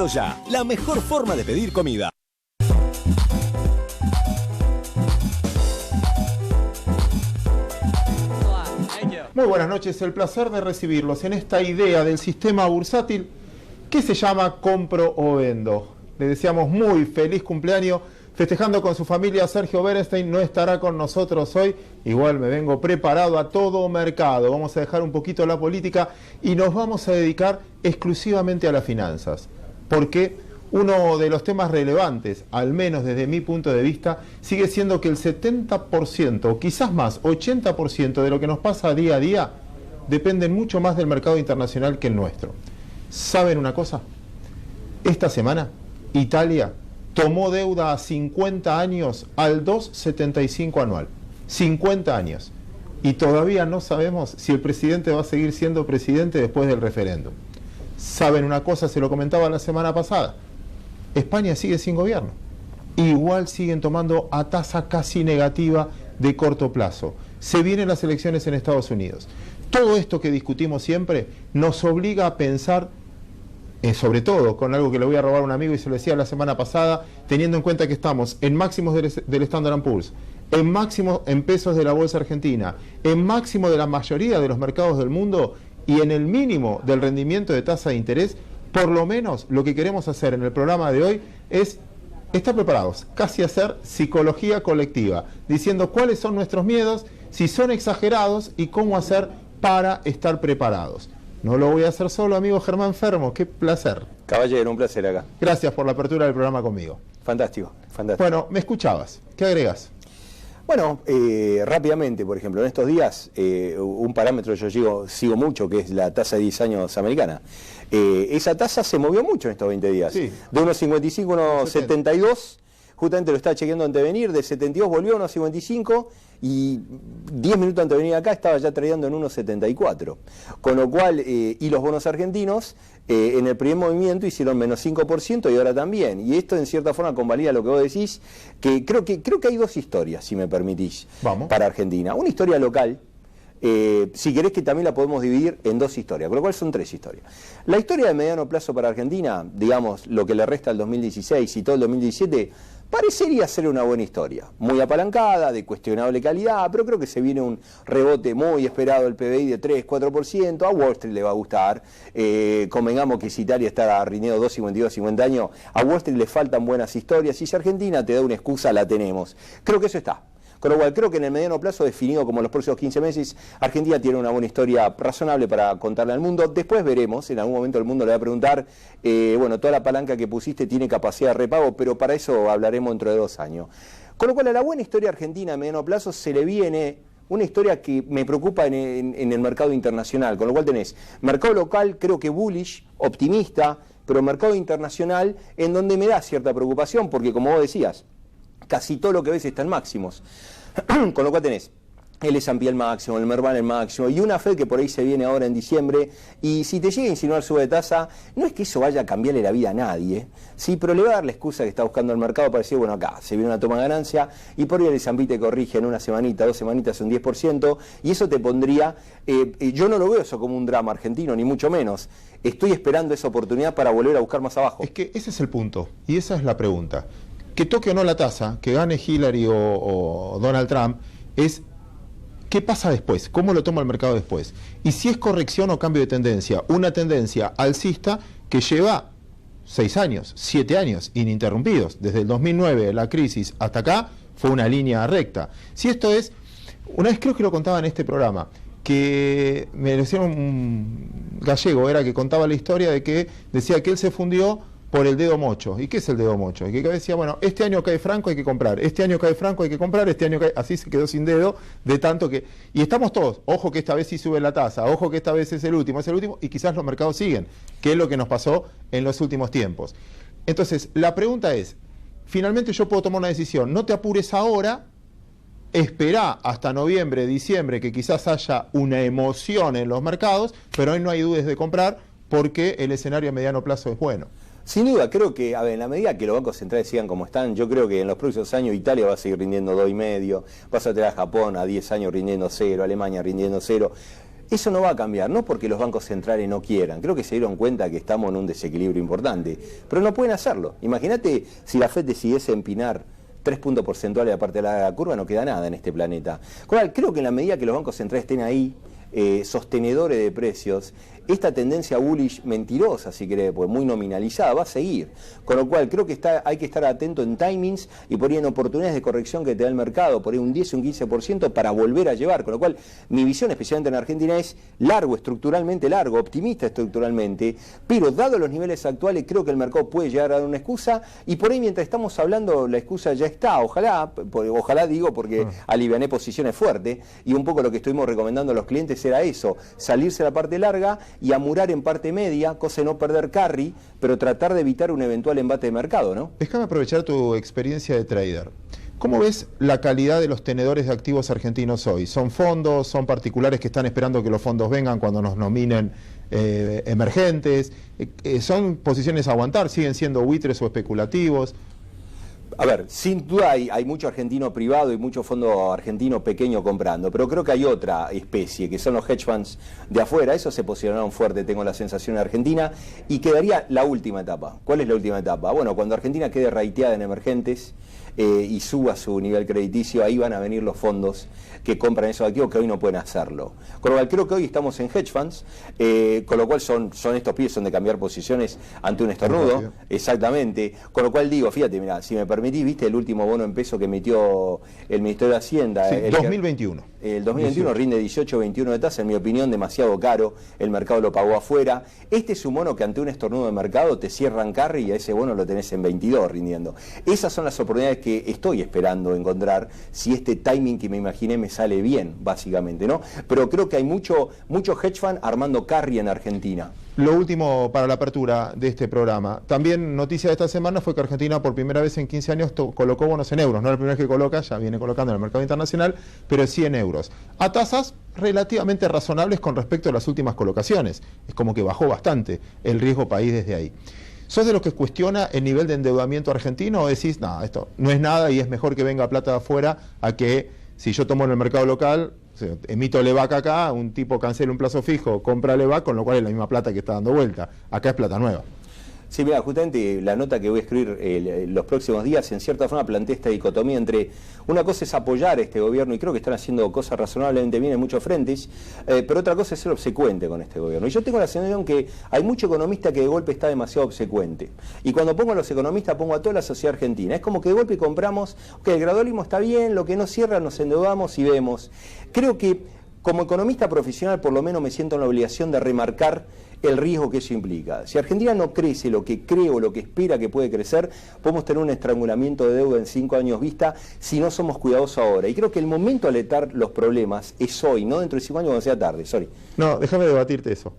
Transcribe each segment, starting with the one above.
Ya, la mejor forma de pedir comida. Muy buenas noches, el placer de recibirlos en esta idea del sistema bursátil que se llama Compro o Vendo. Le deseamos muy feliz cumpleaños, festejando con su familia. Sergio Berenstein no estará con nosotros hoy, igual me vengo preparado a todo mercado. Vamos a dejar un poquito la política y nos vamos a dedicar exclusivamente a las finanzas, porque uno de los temas relevantes, al menos desde mi punto de vista, sigue siendo que el 70%, o quizás más, 80% de lo que nos pasa día a día, dependen mucho más del mercado internacional que el nuestro. ¿Saben una cosa? Esta semana, Italia tomó deuda a 50 años al 2,75 anual. 50 años. Y todavía no sabemos si el presidente va a seguir siendo presidente después del referéndum. ¿Saben una cosa? Se lo comentaba la semana pasada. España sigue sin gobierno. Igual siguen tomando a tasa casi negativa de corto plazo. Se vienen las elecciones en Estados Unidos. Todo esto que discutimos siempre nos obliga a pensar, sobre todo con algo que le voy a robar a un amigo y se lo decía la semana pasada, teniendo en cuenta que estamos en máximos del Standard & Poor's, en máximos en pesos de la bolsa argentina, en máximo de la mayoría de los mercados del mundo y en el mínimo del rendimiento de tasa de interés. Por lo menos lo que queremos hacer en el programa de hoy es estar preparados, casi hacer psicología colectiva, diciendo cuáles son nuestros miedos, si son exagerados y cómo hacer para estar preparados. No lo voy a hacer solo, amigo Germán Fermo, qué placer. Caballero, un placer acá. Gracias por la apertura del programa conmigo. Fantástico, fantástico. Bueno, me escuchabas, ¿qué agregas? Bueno, rápidamente, por ejemplo, en estos días, un parámetro yo sigo mucho, que es la tasa de 10 años americana. Esa tasa se movió mucho en estos 20 días. Sí. De 1,55 a 1,72, justamente lo estaba chequeando antes de venir, de 72 volvió a 1,55 y 10 minutos antes de venir acá estaba ya tradeando en 1,74. Con lo cual, y los bonos argentinos, en el primer movimiento hicieron menos 5% y ahora también. Y esto en cierta forma convalida lo que vos decís, que creo que hay dos historias, si me permitís, para Argentina. Una historia local, si querés que también la podemos dividir en dos historias, con lo cual son tres historias. La historia de mediano plazo para Argentina, digamos, lo que le resta al 2016 y todo el 2017, parecería ser una buena historia, muy apalancada, de cuestionable calidad, pero creo que se viene un rebote muy esperado del PBI de 3-4%, a Wall Street le va a gustar, convengamos que si Italia está rindiendo 2,52 50 años, a Wall Street le faltan buenas historias, y si Argentina te da una excusa, la tenemos. Creo que eso está. Con lo cual, creo que en el mediano plazo, definido como los próximos 15 meses, Argentina tiene una buena historia razonable para contarle al mundo. Después veremos, en algún momento el mundo le va a preguntar, bueno, toda la palanca que pusiste tiene capacidad de repago, pero para eso hablaremos dentro de 2 años. Con lo cual, a la buena historia argentina a mediano plazo se le viene una historia que me preocupa en el mercado internacional. Con lo cual tenés mercado local, creo que bullish, optimista, pero mercado internacional en donde me da cierta preocupación, porque como vos decías, casi todo lo que ves está en máximos. Con lo cual tenés el S&P al máximo, el Merval al máximo, y una Fed que por ahí se viene ahora en diciembre, y si te llega a insinuar sube de tasa, no es que eso vaya a cambiarle la vida a nadie, sí, pero le va a dar la excusa que está buscando el mercado para decir, bueno, acá se viene una toma de ganancia, y por ahí el S&P te corrige en una semanita, 2 semanitas, un 10%, y eso te pondría, yo no lo veo eso como un drama argentino, ni mucho menos, estoy esperando esa oportunidad para volver a buscar más abajo. Es que ese es el punto, y esa es la pregunta. Que toque o no la tasa, que gane Hillary o Donald Trump, es ¿qué pasa después? ¿Cómo lo toma el mercado después? Y si es corrección o cambio de tendencia, una tendencia alcista que lleva 6 años, 7 años ininterrumpidos, desde el 2009, la crisis, hasta acá, fue una línea recta. Si esto es, una vez creo que lo contaba en este programa, que me lo hicieron un gallego, era que contaba la historia de que decía que él se fundió por el dedo mocho. ¿Y qué es el dedo mocho? Y que decía, bueno, este año cae Franco, hay que comprar, este año cae Franco, hay que comprar, este año cae... Así se quedó sin dedo, de tanto que... Y estamos todos, ojo que esta vez sí sube la tasa, ojo que esta vez es el último, y quizás los mercados siguen, que es lo que nos pasó en los últimos tiempos. Entonces, la pregunta es, finalmente yo puedo tomar una decisión, no te apures ahora, esperá hasta noviembre, diciembre, que quizás haya una emoción en los mercados, pero hoy no hay dudas de comprar, porque el escenario a mediano plazo es bueno. Sin duda, creo que, a ver, en la medida que los bancos centrales sigan como están, yo creo que en los próximos años Italia va a seguir rindiendo 2,5, vas a tener a Japón a 10 años rindiendo 0, Alemania rindiendo 0. Eso no va a cambiar, no porque los bancos centrales no quieran, creo que se dieron cuenta que estamos en un desequilibrio importante, pero no pueden hacerlo. Imagínate si la FED decidiese empinar 3 puntos porcentuales aparte de la curva, no queda nada en este planeta. Con lo cual, creo que en la medida que los bancos centrales estén ahí, sostenedores de precios, esta tendencia bullish mentirosa, si querés, pues muy nominalizada, va a seguir. Con lo cual creo que hay que estar atento en timings y por ahí en oportunidades de corrección que te da el mercado, por ahí un 10 o un 15% para volver a llevar. Con lo cual mi visión, especialmente en Argentina, es largo, estructuralmente largo, optimista estructuralmente, pero dado los niveles actuales creo que el mercado puede llegar a dar una excusa y por ahí mientras estamos hablando la excusa ya está. Ojalá digo porque aliviané posiciones fuertes y un poco lo que estuvimos recomendando a los clientes era eso, salirse a la parte larga y amurar en parte media, cosa de no perder carry, pero tratar de evitar un eventual embate de mercado, ¿no? Déjame aprovechar tu experiencia de trader. ¿Cómo ves la calidad de los tenedores de activos argentinos hoy? ¿Son fondos, son particulares que están esperando que los fondos vengan cuando nos nominen emergentes? ¿Son posiciones a aguantar? ¿Siguen siendo buitres o especulativos? A ver, sin duda hay mucho argentino privado y mucho fondo argentino pequeño comprando, pero creo que hay otra especie, que son los hedge funds de afuera. Esos se posicionaron fuerte, tengo la sensación, en Argentina, y quedaría la última etapa. ¿Cuál es la última etapa? Bueno, cuando Argentina quede rateada en emergentes y suba su nivel crediticio, ahí van a venir los fondos que compran esos activos que hoy no pueden hacerlo. Con lo cual creo que hoy estamos en hedge funds, con lo cual son estos pies, son de cambiar posiciones ante un estornudo, exactamente. Con lo cual digo, fíjate, mira, si me permitís, viste el último bono en peso que emitió el Ministerio de Hacienda. Sí, 2021. El 2021 rinde 18,21 de tasa, en mi opinión demasiado caro, el mercado lo pagó afuera. Este es un bono que ante un estornudo de mercado te cierran carry y a ese bono lo tenés en 22 rindiendo. Esas son las oportunidades que estoy esperando encontrar si este timing que me imaginé me sale bien, básicamente, ¿no? Pero creo que hay mucho hedge fund armando carry en Argentina. Lo último para la apertura de este programa. También noticia de esta semana fue que Argentina por primera vez en 15 años colocó bonos en euros. No es la primera vez que coloca, ya viene colocando en el mercado internacional, pero sí en euros. A tasas relativamente razonables con respecto a las últimas colocaciones. Es como que bajó bastante el riesgo país desde ahí. ¿Sos de los que cuestiona el nivel de endeudamiento argentino o decís, no, esto no es nada y es mejor que venga plata de afuera a que si yo tomo en el mercado local, emito LEVAC acá, un tipo cancela un plazo fijo, compra LEVAC, con lo cual es la misma plata que está dando vuelta. Acá es plata nueva. Sí, mira, justamente la nota que voy a escribir los próximos días, en cierta forma plantea esta dicotomía entre, una cosa es apoyar a este gobierno, y creo que están haciendo cosas razonablemente bien en muchos frentes, pero otra cosa es ser obsecuente con este gobierno. Y yo tengo la sensación que hay mucho economista que de golpe está demasiado obsecuente. Y cuando pongo a los economistas, pongo a toda la sociedad argentina. Es como que de golpe compramos, ok, el gradualismo está bien, lo que no cierra nos endeudamos y vemos. Creo que como economista profesional por lo menos me siento en la obligación de remarcar el riesgo que eso implica. Si Argentina no crece lo que cree o lo que espera que puede crecer, podemos tener un estrangulamiento de deuda en 5 años vista si no somos cuidadosos ahora. Y creo que el momento de aletar los problemas es hoy, no dentro de 5 años cuando sea tarde. Sorry. No, déjame debatirte eso.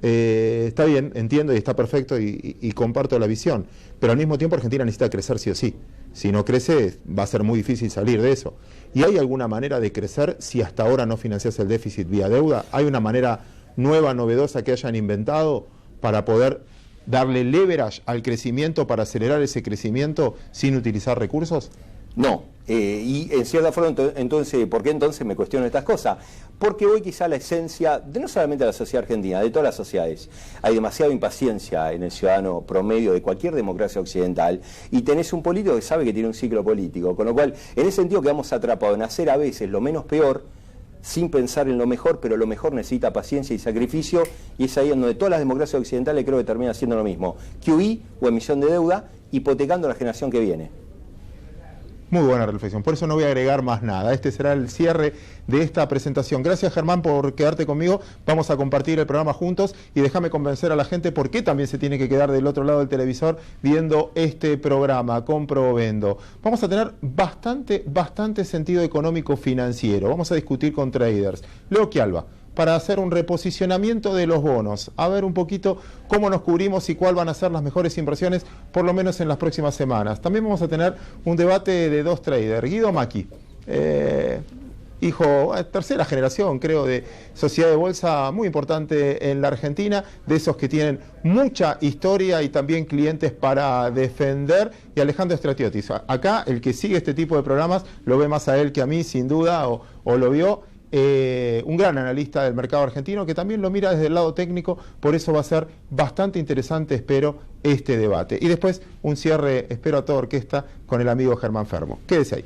Está bien, entiendo y está perfecto y comparto la visión, pero al mismo tiempo Argentina necesita crecer sí o sí. Si no crece va a ser muy difícil salir de eso. ¿Y hay alguna manera de crecer si hasta ahora no financias el déficit vía deuda? ¿Hay una manera nueva, novedosa que hayan inventado para poder darle leverage al crecimiento, para acelerar ese crecimiento sin utilizar recursos? No, y en cierta forma entonces, ¿por qué entonces me cuestiono estas cosas? Porque hoy quizá la esencia, de no solamente de la sociedad argentina, de todas las sociedades, hay demasiada impaciencia en el ciudadano promedio de cualquier democracia occidental, y tenés un político que sabe que tiene un ciclo político, con lo cual, en ese sentido quedamos atrapados en hacer a veces lo menos peor, sin pensar en lo mejor, pero lo mejor necesita paciencia y sacrificio, y es ahí en donde todas las democracias occidentales creo que terminan haciendo lo mismo. QE o emisión de deuda, hipotecando a la generación que viene. Muy buena reflexión, por eso no voy a agregar más nada. Este será el cierre de esta presentación. Gracias, Germán, por quedarte conmigo. Vamos a compartir el programa juntos y déjame convencer a la gente por qué también se tiene que quedar del otro lado del televisor viendo este programa, Compro o Vendo. Vamos a tener bastante sentido económico financiero. Vamos a discutir con traders. Leo Quialba, para hacer un reposicionamiento de los bonos, a ver un poquito cómo nos cubrimos y cuál van a ser las mejores inversiones, por lo menos en las próximas semanas. También vamos a tener un debate de dos traders. Guido Macchi, hijo, tercera generación, creo, de sociedad de bolsa muy importante en la Argentina, de esos que tienen mucha historia y también clientes para defender, y Alejandro Stratiotis. Acá, el que sigue este tipo de programas, lo ve más a él que a mí, sin duda, o lo vio, un gran analista del mercado argentino que también lo mira desde el lado técnico, por eso va a ser bastante interesante, espero, este debate. Y después un cierre, espero, a toda orquesta con el amigo Germán Fermo. Quédese ahí.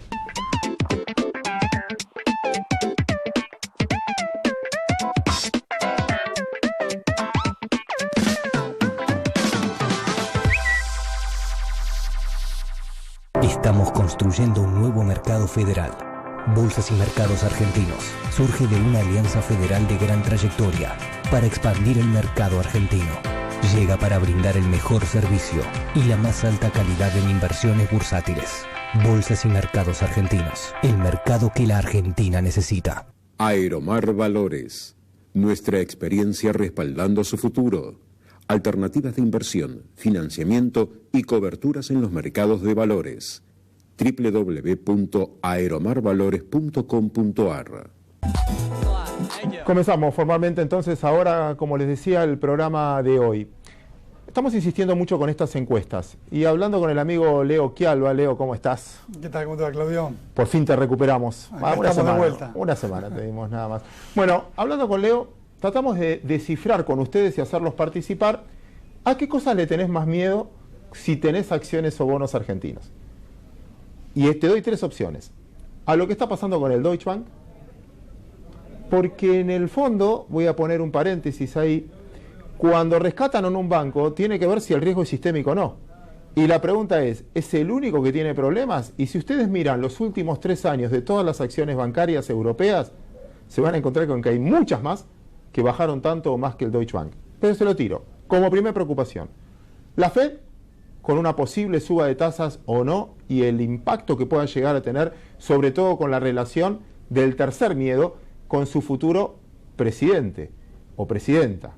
Estamos construyendo un nuevo mercado federal. Bolsas y Mercados Argentinos surge de una alianza federal de gran trayectoria para expandir el mercado argentino. Llega para brindar el mejor servicio y la más alta calidad en inversiones bursátiles. Bolsas y Mercados Argentinos, el mercado que la Argentina necesita. Aeromar Valores, nuestra experiencia respaldando su futuro. Alternativas de inversión, financiamiento y coberturas en los mercados de valores. www.aeromarvalores.com.ar. Comenzamos formalmente entonces ahora, como les decía, el programa de hoy. Estamos insistiendo mucho con estas encuestas y hablando con el amigo Leo Quialba. Leo, ¿cómo estás? ¿Qué tal? ¿Cómo te va, Claudio? Por fin te recuperamos. Una semana de vuelta. Una semana te dimos nada más. Bueno, hablando con Leo, tratamos de descifrar con ustedes y hacerlos participar. ¿A qué cosas le tenés más miedo si tenés acciones o bonos argentinos? Y te doy 3 opciones. A lo que está pasando con el Deutsche Bank, porque en el fondo, voy a poner un paréntesis ahí, cuando rescatan en un banco, tiene que ver si el riesgo es sistémico o no. Y la pregunta ¿es el único que tiene problemas? Y si ustedes miran los últimos 3 años de todas las acciones bancarias europeas, se van a encontrar con que hay muchas más que bajaron tanto o más que el Deutsche Bank. Pero se lo tiro. Como primera preocupación, la Fed, con una posible suba de tasas o no, y el impacto que pueda llegar a tener, sobre todo con la relación del tercer miedo con su futuro presidente o presidenta.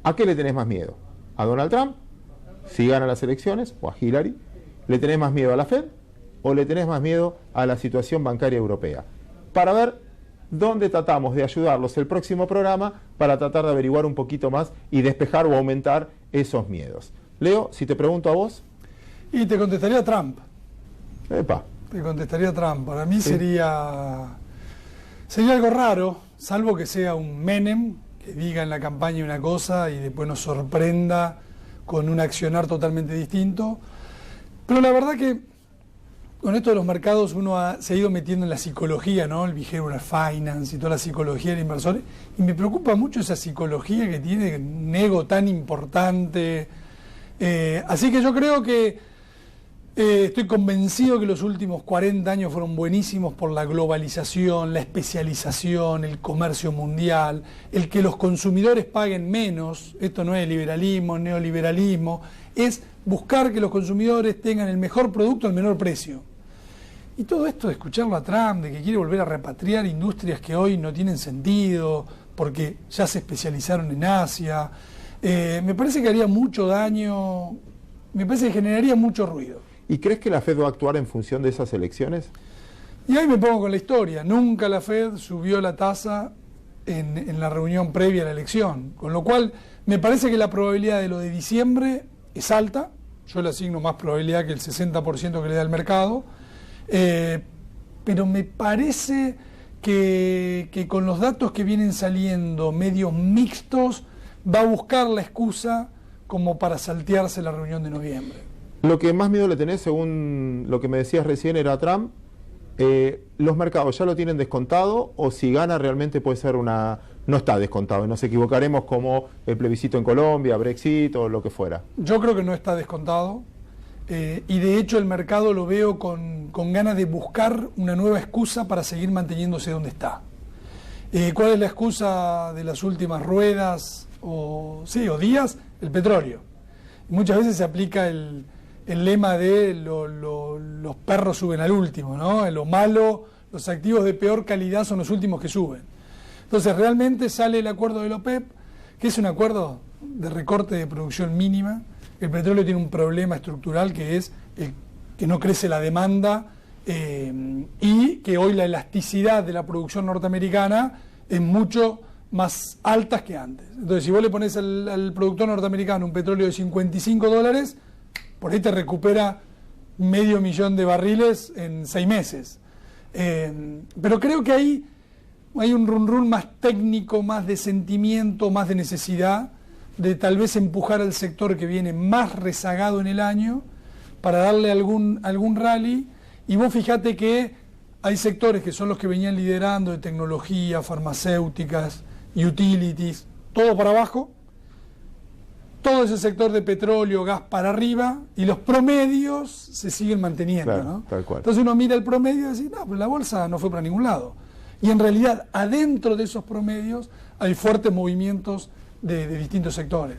¿A qué le tenés más miedo? ¿A Donald Trump, si gana las elecciones, o a Hillary? ¿Le tenés más miedo a la Fed o le tenés más miedo a la situación bancaria europea? Para ver dónde tratamos de ayudarlos el próximo programa para tratar de averiguar un poquito más y despejar o aumentar esos miedos. Leo, si te pregunto a vos. Y te contestaría Trump. Epa. Te contestaría Trump. Para mí sería algo raro, salvo que sea un Menem, que diga en la campaña una cosa y después nos sorprenda con un accionar totalmente distinto. Pero la verdad que con esto de los mercados uno se ha ido metiendo en la psicología, ¿no? El behavioral finance y toda la psicología del inversor. Y me preocupa mucho esa psicología que tiene un ego tan importante. Así que yo creo que estoy convencido que los últimos 40 años fueron buenísimos por la globalización, la especialización, el comercio mundial, el que los consumidores paguen menos. Esto no es liberalismo, neoliberalismo, es buscar que los consumidores tengan el mejor producto al menor precio. Y todo esto de escucharlo a Trump, de que quiere volver a repatriar industrias que hoy no tienen sentido, porque ya se especializaron en Asia, me parece que haría mucho daño, me parece que generaría mucho ruido. ¿Y crees que la Fed va a actuar en función de esas elecciones? Y ahí me pongo con la historia. Nunca la Fed subió la tasa en la reunión previa a la elección, con lo cual me parece que la probabilidad de lo de diciembre es alta. Yo le asigno más probabilidad que el 60% que le da el mercado. Pero me parece que con los datos que vienen saliendo medios mixtos va a buscar la excusa como para saltearse la reunión de noviembre. Lo que más miedo le tenés, según lo que me decías recién, era Trump. ¿Los mercados ya lo tienen descontado o si gana realmente puede ser una... no está descontado y nos equivocaremos como el plebiscito en Colombia, Brexit o lo que fuera? Yo creo que no está descontado. Y de hecho el mercado lo veo con ganas de buscar una nueva excusa para seguir manteniéndose donde está. ¿Cuál es la excusa de las últimas ruedas o días? El petróleo. Muchas veces se aplica el lema de los perros suben al último, ¿no? En lo malo, los activos de peor calidad son los últimos que suben. Entonces realmente sale el acuerdo de la OPEP, que es un acuerdo de recorte de producción mínima. El petróleo tiene un problema estructural que es que no crece la demanda y que hoy la elasticidad de la producción norteamericana es mucho más alta que antes. Entonces, si vos le pones al productor norteamericano un petróleo de $55, por ahí te recupera 500.000 barriles en 6 meses. Pero creo que ahí hay un run más técnico, más de sentimiento, más de necesidad de tal vez empujar al sector que viene más rezagado en el año para darle algún rally. Y vos fijate que hay sectores que son los que venían liderando, de tecnología, farmacéuticas, utilities, todo para abajo, todo ese sector de petróleo, gas para arriba, y los promedios se siguen manteniendo, claro, ¿no? tal cual. Entonces uno mira el promedio y dice, no, pues la bolsa no fue para ningún lado. Y en realidad, adentro de esos promedios hay fuertes movimientos de distintos sectores.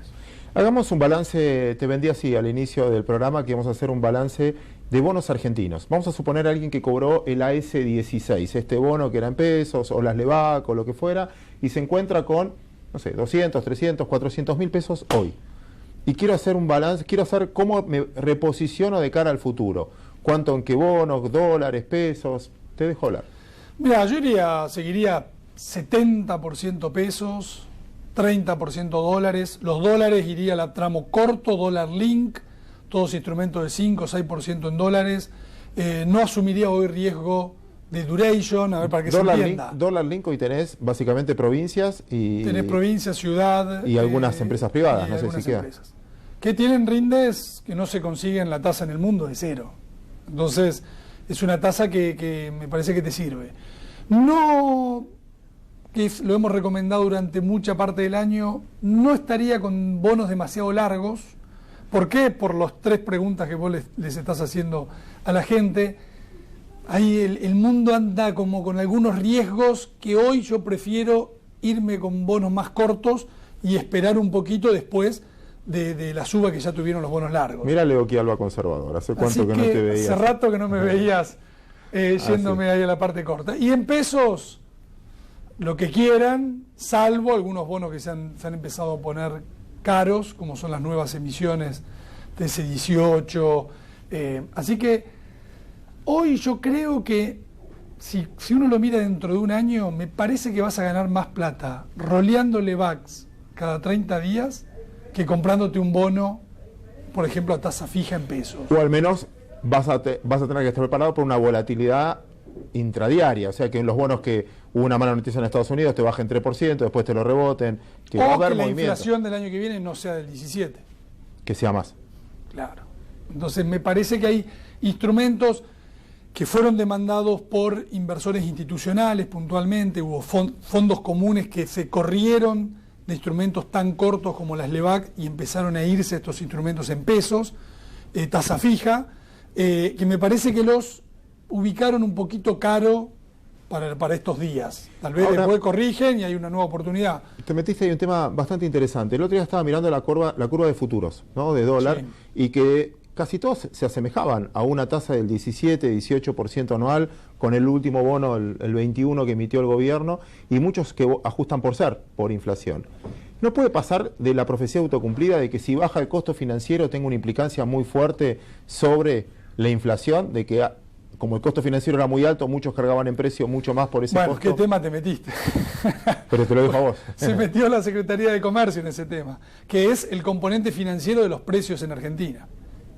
Hagamos un balance, te vendí así al inicio del programa, que vamos a hacer un balance de bonos argentinos. Vamos a suponer a alguien que cobró el AS16, este bono que era en pesos, o las LEVAC, o lo que fuera, y se encuentra con, no sé, 200, 300, 400 mil pesos hoy. Y quiero hacer un balance, quiero saber cómo me reposiciono de cara al futuro. ¿Cuánto en qué bonos, dólares, pesos? Te dejo hablar. Mira, yo seguiría 70% pesos, 30% dólares. Los dólares iría a tramo corto, dólar link, todos instrumentos de 5 o 6% en dólares. No asumiría hoy riesgo de duration, a ver, para que se entienda. Dólar link hoy tenés básicamente provincias y... Tenés provincia, ciudad... Y algunas empresas privadas, no sé si queda. Que tienen rindes que no se consiguen la tasa en el mundo de cero. Entonces, es una tasa que me parece que te sirve. No, que lo hemos recomendado durante mucha parte del año, no estaría con bonos demasiado largos. ¿Por qué? Por las 3 preguntas que vos les estás haciendo a la gente. Ahí el mundo anda como con algunos riesgos que hoy yo prefiero irme con bonos más cortos y esperar un poquito después de la suba que ya tuvieron los bonos largos. Mira Leo Quialba conservador, ¿hace cuánto que no te veías? Hace rato que no me veías yéndome ahí a la parte corta. Y en pesos, lo que quieran, salvo algunos bonos que se han empezado a poner caros, como son las nuevas emisiones de TC18. Así que hoy yo creo que si uno lo mira dentro de un año, me parece que vas a ganar más plata roleando LEVACs cada 30 días que comprándote un bono, por ejemplo, a tasa fija en pesos. O al menos vas a tener que estar preparado por una volatilidad intradiaria, o sea que en los bonos que hubo una mala noticia en Estados Unidos te bajen 3%, después te lo reboten, que va a haber la movimiento. Inflación del año que viene no sea del 17. Que sea más. Claro. Entonces me parece que hay instrumentos que fueron demandados por inversores institucionales puntualmente, hubo fondos comunes que se corrieron de instrumentos tan cortos como las LEVAC y empezaron a irse estos instrumentos en pesos, tasa fija, que me parece que los ubicaron un poquito caro para estos días. Tal vez después corrigen y hay una nueva oportunidad. Te metiste ahí un tema bastante interesante. El otro día estaba mirando la curva de futuros, ¿no? De dólar, sí. Y que casi todos se asemejaban a una tasa del 17-18% anual con el último bono, el 21 que emitió el gobierno, y muchos que ajustan por inflación. ¿No puede pasar de la profecía autocumplida de que si baja el costo financiero tenga una implicancia muy fuerte sobre la inflación, de que como el costo financiero era muy alto, muchos cargaban en precio mucho más por ese costo? Bueno, ¿qué tema te metiste? Pero te lo dejo a vos. Se metió la Secretaría de Comercio en ese tema, que es el componente financiero de los precios en Argentina.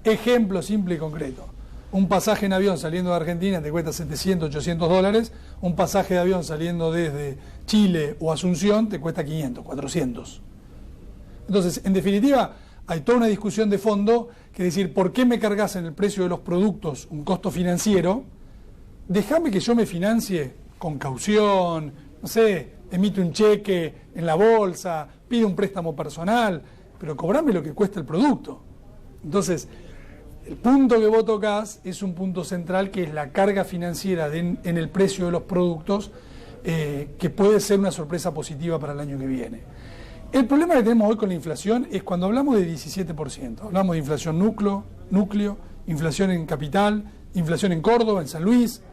Ejemplo simple y concreto. Un pasaje en avión saliendo de Argentina te cuesta 700, 800 dólares. Un pasaje de avión saliendo desde Chile o Asunción te cuesta 500, 400. Entonces, en definitiva, hay toda una discusión de fondo, que es decir, ¿por qué me cargas en el precio de los productos un costo financiero? Déjame que yo me financie con caución, no sé, emite un cheque en la bolsa, pide un préstamo personal, pero cobrame lo que cuesta el producto. Entonces, el punto que vos tocás es un punto central, que es la carga financiera en el precio de los productos, que puede ser una sorpresa positiva para el año que viene. El problema que tenemos hoy con la inflación es cuando hablamos de 17%. Hablamos de inflación núcleo, inflación en capital, inflación en Córdoba, en San Luis,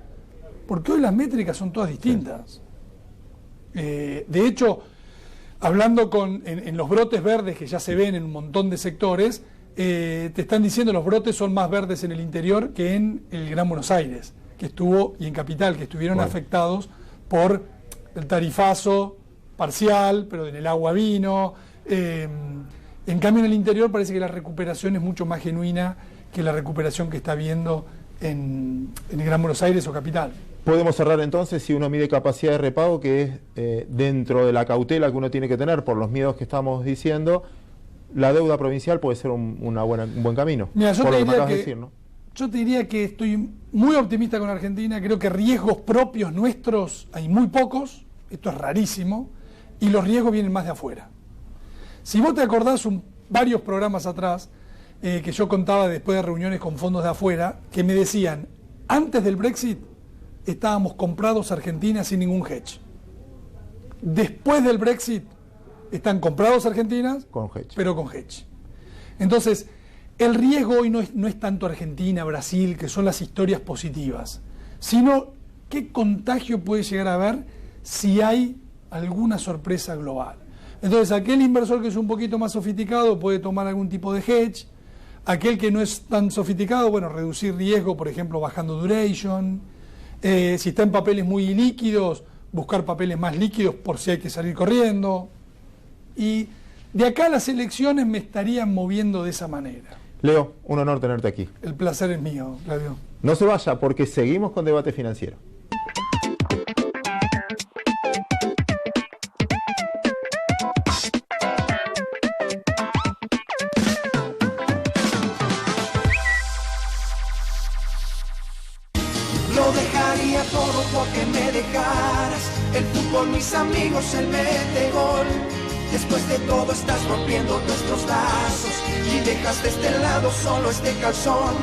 porque hoy las métricas son todas distintas. De hecho, hablando en los brotes verdes que ya se ven en un montón de sectores, te están diciendo los brotes son más verdes en el interior que en el Gran Buenos Aires, y en Capital, que estuvieron afectados por el tarifazo parcial, pero en el agua vino. En cambio, en el interior parece que la recuperación es mucho más genuina que la recuperación que está habiendo en el Gran Buenos Aires o Capital. Podemos cerrar entonces si uno mide capacidad de repago, que es dentro de la cautela que uno tiene que tener por los miedos que estamos diciendo, la deuda provincial puede ser un buen camino. Mira, por lo que me acabas de decir, ¿no? Yo te diría que estoy muy optimista con Argentina, creo que riesgos propios nuestros hay muy pocos, esto es rarísimo, y los riesgos vienen más de afuera. Si vos te acordás varios programas atrás, que yo contaba después de reuniones con fondos de afuera, que me decían, antes del Brexit estábamos comprados Argentina sin ningún hedge. Después del Brexit están comprados Argentinas, con hedge. Pero con hedge. Entonces, el riesgo hoy no es tanto Argentina, Brasil, que son las historias positivas, sino qué contagio puede llegar a haber si hay alguna sorpresa global. Entonces, aquel inversor que es un poquito más sofisticado puede tomar algún tipo de hedge, aquel que no es tan sofisticado, bueno, reducir riesgo, por ejemplo, bajando duration, si está en papeles muy líquidos, buscar papeles más líquidos por si hay que salir corriendo, y de acá a las elecciones me estarían moviendo de esa manera. Leo, un honor tenerte aquí. El placer es mío, Claudio. No se vaya porque seguimos con Debate Financiero. Lo dejaría todo porque me dejaras. El fútbol, mis amigos, el mete gol. Después de todo estás rompiendo nuestros lazos y dejas de este lado solo este calzón.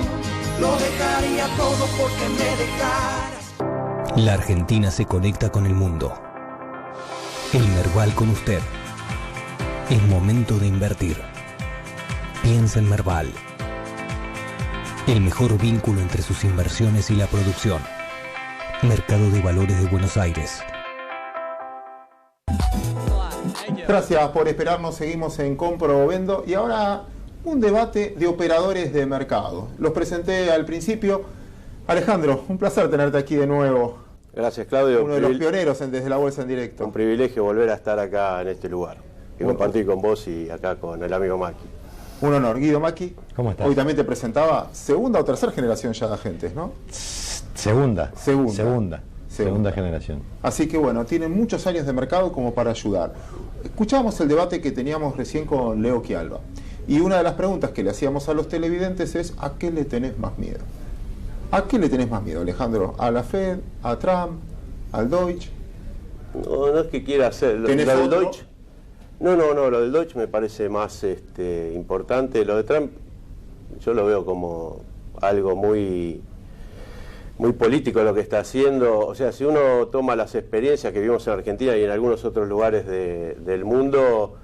Lo dejaría todo porque me dejaras. La Argentina se conecta con el mundo. El Merval con usted. Es momento de invertir. Piensa en Merval. El mejor vínculo entre sus inversiones y la producción. Mercado de Valores de Buenos Aires. Gracias por esperarnos, seguimos en Compro o Vendo y ahora un debate de operadores de mercado. Los presenté al principio. Alejandro, un placer tenerte aquí de nuevo. Gracias, Claudio. Uno de los pioneros Desde la Bolsa en Directo. Un privilegio volver a estar acá en este lugar y compartir con vos y acá con el amigo Maki. Un honor. Guido Maki. ¿Cómo estás? Hoy también te presentaba segunda o tercera generación ya de agentes, ¿no? Segunda Segunda generación. Así que bueno, tienen muchos años de mercado como para ayudar. Escuchábamos el debate que teníamos recién con Leo Quialba. Y una de las preguntas que le hacíamos a los televidentes es ¿a qué le tenés más miedo? ¿A qué le tenés más miedo, Alejandro? ¿A la Fed? ¿A Trump? ¿Al Deutsche? No es que quiera hacer lo del Deutsche. No, lo del Deutsche me parece más importante. Lo de Trump yo lo veo como algo muy político lo que está haciendo. O sea, si uno toma las experiencias que vimos en Argentina y en algunos otros lugares del mundo,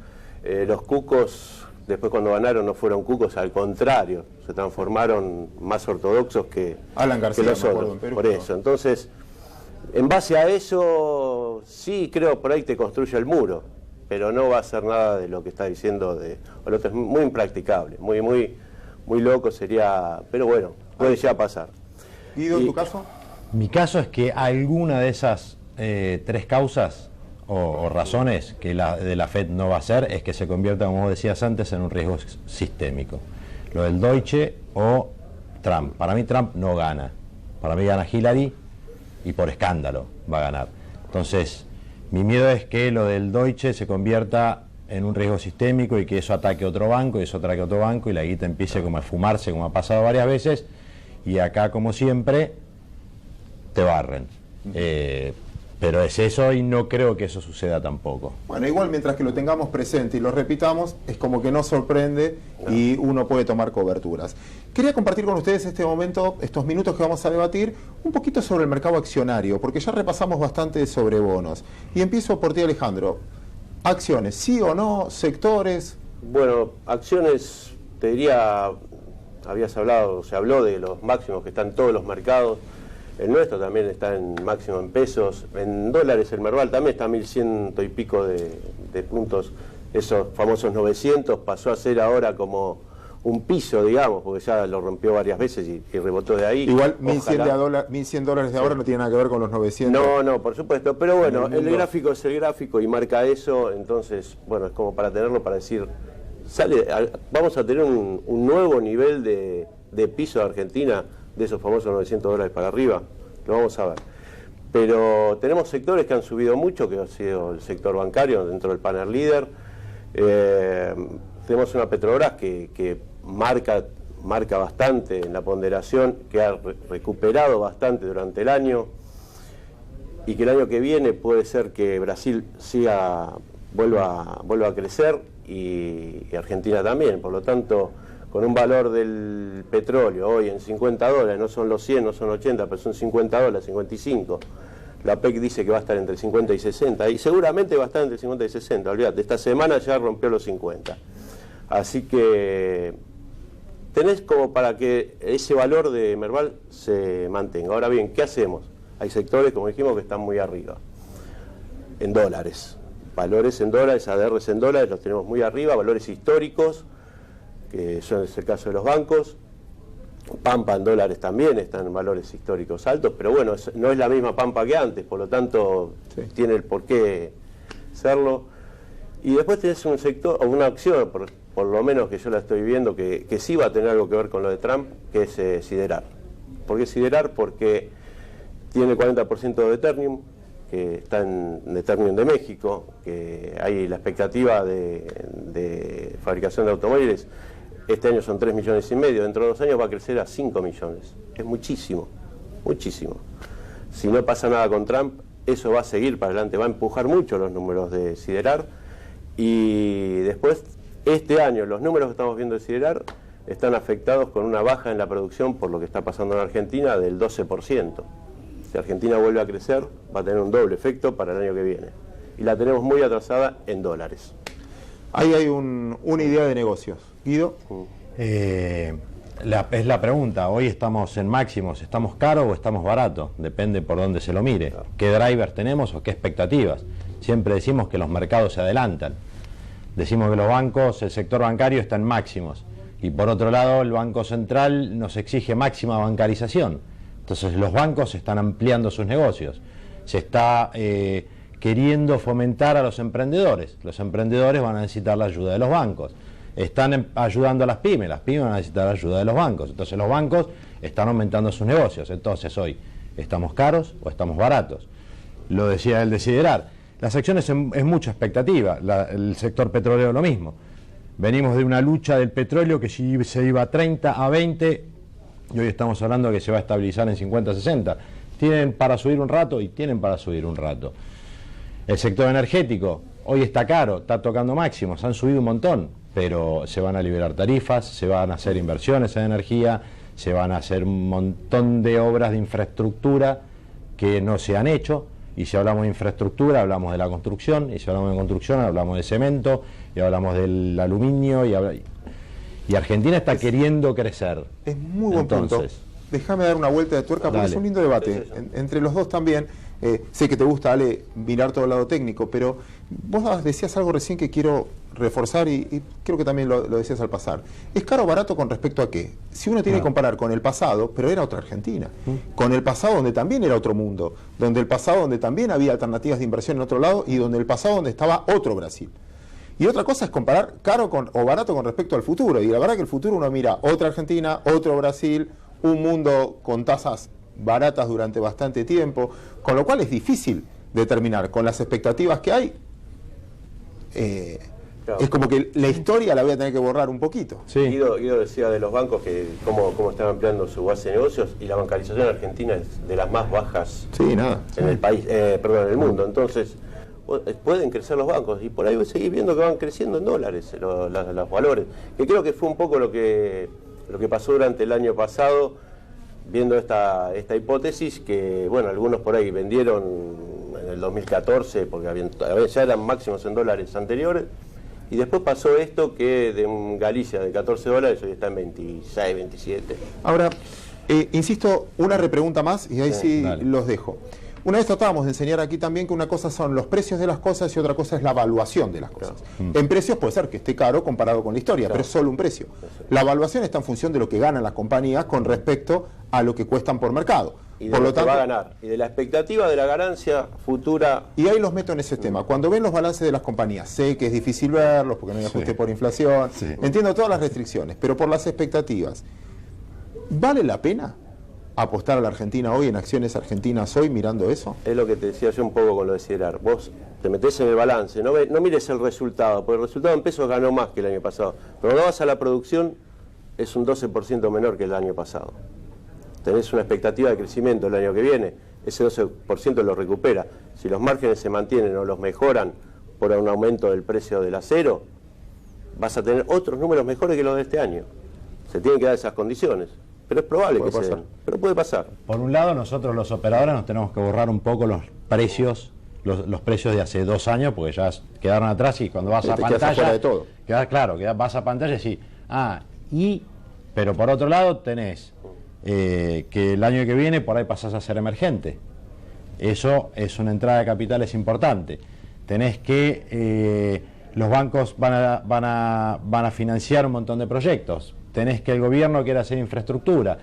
los cucos, después cuando ganaron no fueron cucos, al contrario, se transformaron más ortodoxos que Alan García, los otros. Por eso, entonces, en base a eso, sí creo por ahí te construye el muro, pero no va a hacer nada de lo que está diciendo o lo otro es muy impracticable, muy loco sería, pero bueno, puede ya pasar. Guido, ¿tu caso? Mi caso es que alguna de esas tres causas o razones que de la Fed no va a hacer es que se convierta, como vos decías antes, en un riesgo sistémico. Lo del Deutsche o Trump. Para mí Trump no gana. Para mí gana Hillary y por escándalo va a ganar. Entonces, mi miedo es que lo del Deutsche se convierta en un riesgo sistémico y que eso ataque a otro banco y eso ataque a otro banco y la guita empiece como a esfumarse, como ha pasado varias veces. Y acá, como siempre, te barren. Pero es eso y no creo que eso suceda tampoco. Bueno, igual mientras que lo tengamos presente y lo repitamos, es como que nos sorprende y uno puede tomar coberturas. Quería compartir con ustedes este momento, estos minutos que vamos a debatir, un poquito sobre el mercado accionario, porque ya repasamos bastante sobre bonos. Y empiezo por ti, Alejandro. Acciones, ¿sí o no? ¿Sectores? Bueno, acciones, te diría... se habló de los máximos que están en todos los mercados. El nuestro también está en máximo en pesos. En dólares el Merval también está a 1.100 y pico de puntos. Esos famosos 900 pasó a ser ahora como un piso, digamos, porque ya lo rompió varias veces y rebotó de ahí. Igual 1.100 dólares de ahora no tiene nada que ver con los 900. No, por supuesto. Pero bueno, el gráfico es el gráfico y marca eso. Entonces, bueno, es como para tenerlo para decir... vamos a tener un nuevo nivel de piso de Argentina, de esos famosos 900 dólares para arriba, lo vamos a ver. Pero tenemos sectores que han subido mucho, que ha sido el sector bancario dentro del panel líder. Tenemos una Petrobras que marca bastante en la ponderación, que ha recuperado bastante durante el año, y que el año que viene puede ser que Brasil vuelva a crecer y Argentina también. Por lo tanto, con un valor del petróleo hoy en $50, no son los 100, no son 80, pero son $50, 55. La PEC dice que va a estar entre 50 y 60, y seguramente va a estar entre 50 y 60, olvídate, esta semana ya rompió los 50. Así que tenés como para que ese valor de Merval se mantenga. Ahora bien, ¿qué hacemos? Hay sectores, como dijimos, que están muy arriba, en dólares. Valores en dólares, ADRs en dólares, los tenemos muy arriba, valores históricos, que es el caso de los bancos. Pampa en dólares también están en valores históricos altos, pero bueno, no es la misma Pampa que antes, por lo tanto tiene el por qué serlo. Y después tenés un sector, o una acción, por lo menos que yo la estoy viendo, que sí va a tener algo que ver con lo de Trump, que es Siderar. ¿Por qué Siderar? Porque tiene el 40% de Ternium, que está de Ternium de México, que hay la expectativa de fabricación de automóviles. Este año son 3,5 millones, dentro de 2 años va a crecer a 5 millones. Es muchísimo, muchísimo. Si no pasa nada con Trump, eso va a seguir para adelante, va a empujar mucho los números de Siderar. Y después, este año, los números que estamos viendo de Siderar están afectados con una baja en la producción por lo que está pasando en Argentina del 12%. Si Argentina vuelve a crecer, va a tener un doble efecto para el año que viene. Y la tenemos muy atrasada en dólares. Ahí hay una idea de negocios. Guido. Es la pregunta. Hoy estamos en máximos. ¿Estamos caros o estamos baratos? Depende por dónde se lo mire. ¿Qué drivers tenemos o qué expectativas? Siempre decimos que los mercados se adelantan. Decimos que los bancos, el sector bancario está en máximos. Y por otro lado, el Banco Central nos exige máxima bancarización. Entonces los bancos están ampliando sus negocios. Se está queriendo fomentar a los emprendedores. Los emprendedores van a necesitar la ayuda de los bancos. Están ayudando a las pymes van a necesitar la ayuda de los bancos. Entonces los bancos están aumentando sus negocios. Entonces hoy, ¿estamos caros o estamos baratos? Lo decía el de Siderar. Las acciones es mucha expectativa. El sector petrolero lo mismo. Venimos de una lucha del petróleo que se iba a 30, a 20, y hoy estamos hablando de que se va a estabilizar en 50, 60. Tienen para subir un rato y tienen para subir un rato. El sector energético, hoy está caro, está tocando máximos, han subido un montón, pero se van a liberar tarifas, se van a hacer inversiones en energía, se van a hacer un montón de obras de infraestructura que no se han hecho. Y si hablamos de infraestructura, hablamos de la construcción, y si hablamos de construcción, hablamos de cemento, y hablamos del aluminio, y Argentina está queriendo crecer. Es muy buen punto. Déjame dar una vuelta de tuerca, porque es un lindo debate. Entre los dos también. Sé que te gusta, Ale, mirar todo el lado técnico, pero vos decías algo recién que quiero reforzar y creo que también lo decías al pasar. ¿Es caro o barato con respecto a qué? Si uno tiene que comparar con el pasado, pero era otra Argentina, con el pasado donde también era otro mundo, donde el pasado donde también había alternativas de inversión en otro lado y donde el pasado donde estaba otro Brasil. Y otra cosa es comparar caro o barato con respecto al futuro. Y la verdad que el futuro uno mira otra Argentina, otro Brasil, un mundo con tasas baratas durante bastante tiempo, con lo cual es difícil determinar con las expectativas que hay. Claro. Es como que la historia la voy a tener que borrar un poquito. Sí. Guido decía de los bancos que cómo están ampliando su base de negocios, y la bancarización argentina es de las más bajas en el país, en el mundo. Entonces pueden crecer los bancos y por ahí seguir viendo que van creciendo en dólares los valores, que creo que fue un poco lo que pasó durante el año pasado, viendo esta hipótesis, que bueno, algunos por ahí vendieron en el 2014 porque ya eran máximos en dólares anteriores, y después pasó esto que de un Galicia de $14 hoy está en 26, 27. Ahora, insisto, una repregunta más y ahí sí los dejo. Una vez tratábamos de enseñar aquí también que una cosa son los precios de las cosas y otra cosa es la evaluación de las cosas. En precios puede ser que esté caro comparado con la historia, pero es solo un precio. La evaluación está en función de lo que ganan las compañías con respecto a lo que cuestan por mercado. Y de por lo tanto, va a ganar, y de la expectativa de la ganancia futura. Y ahí los meto en ese tema. Cuando ven los balances de las compañías, sé que es difícil verlos porque no hay ajuste por inflación, entiendo todas las restricciones, pero por las expectativas, ¿vale la pena apostar a la Argentina hoy, en acciones argentinas hoy, mirando eso? Es lo que te decía yo un poco con lo de Siderar. Vos te metés en el balance, no mires el resultado, porque el resultado en pesos ganó más que el año pasado. Pero cuando vas a la producción, es un 12% menor que el año pasado. Tenés una expectativa de crecimiento el año que viene, ese 12% lo recupera. Si los márgenes se mantienen o los mejoran por un aumento del precio del acero, vas a tener otros números mejores que los de este año. Se tienen que dar esas condiciones. Pero es probable que se den, pero puede pasar. Por un lado, nosotros los operadores nos tenemos que borrar un poco los precios, los precios de hace 2 años, porque ya quedaron atrás y cuando vas a pantalla, de todo. Vas a pantalla y sí. Pero por otro lado tenés que el año que viene por ahí pasás a ser emergente. Eso es una entrada de capitales importante. Tenés que los bancos van a financiar un montón de proyectos. Tenés que el gobierno quiere hacer infraestructura.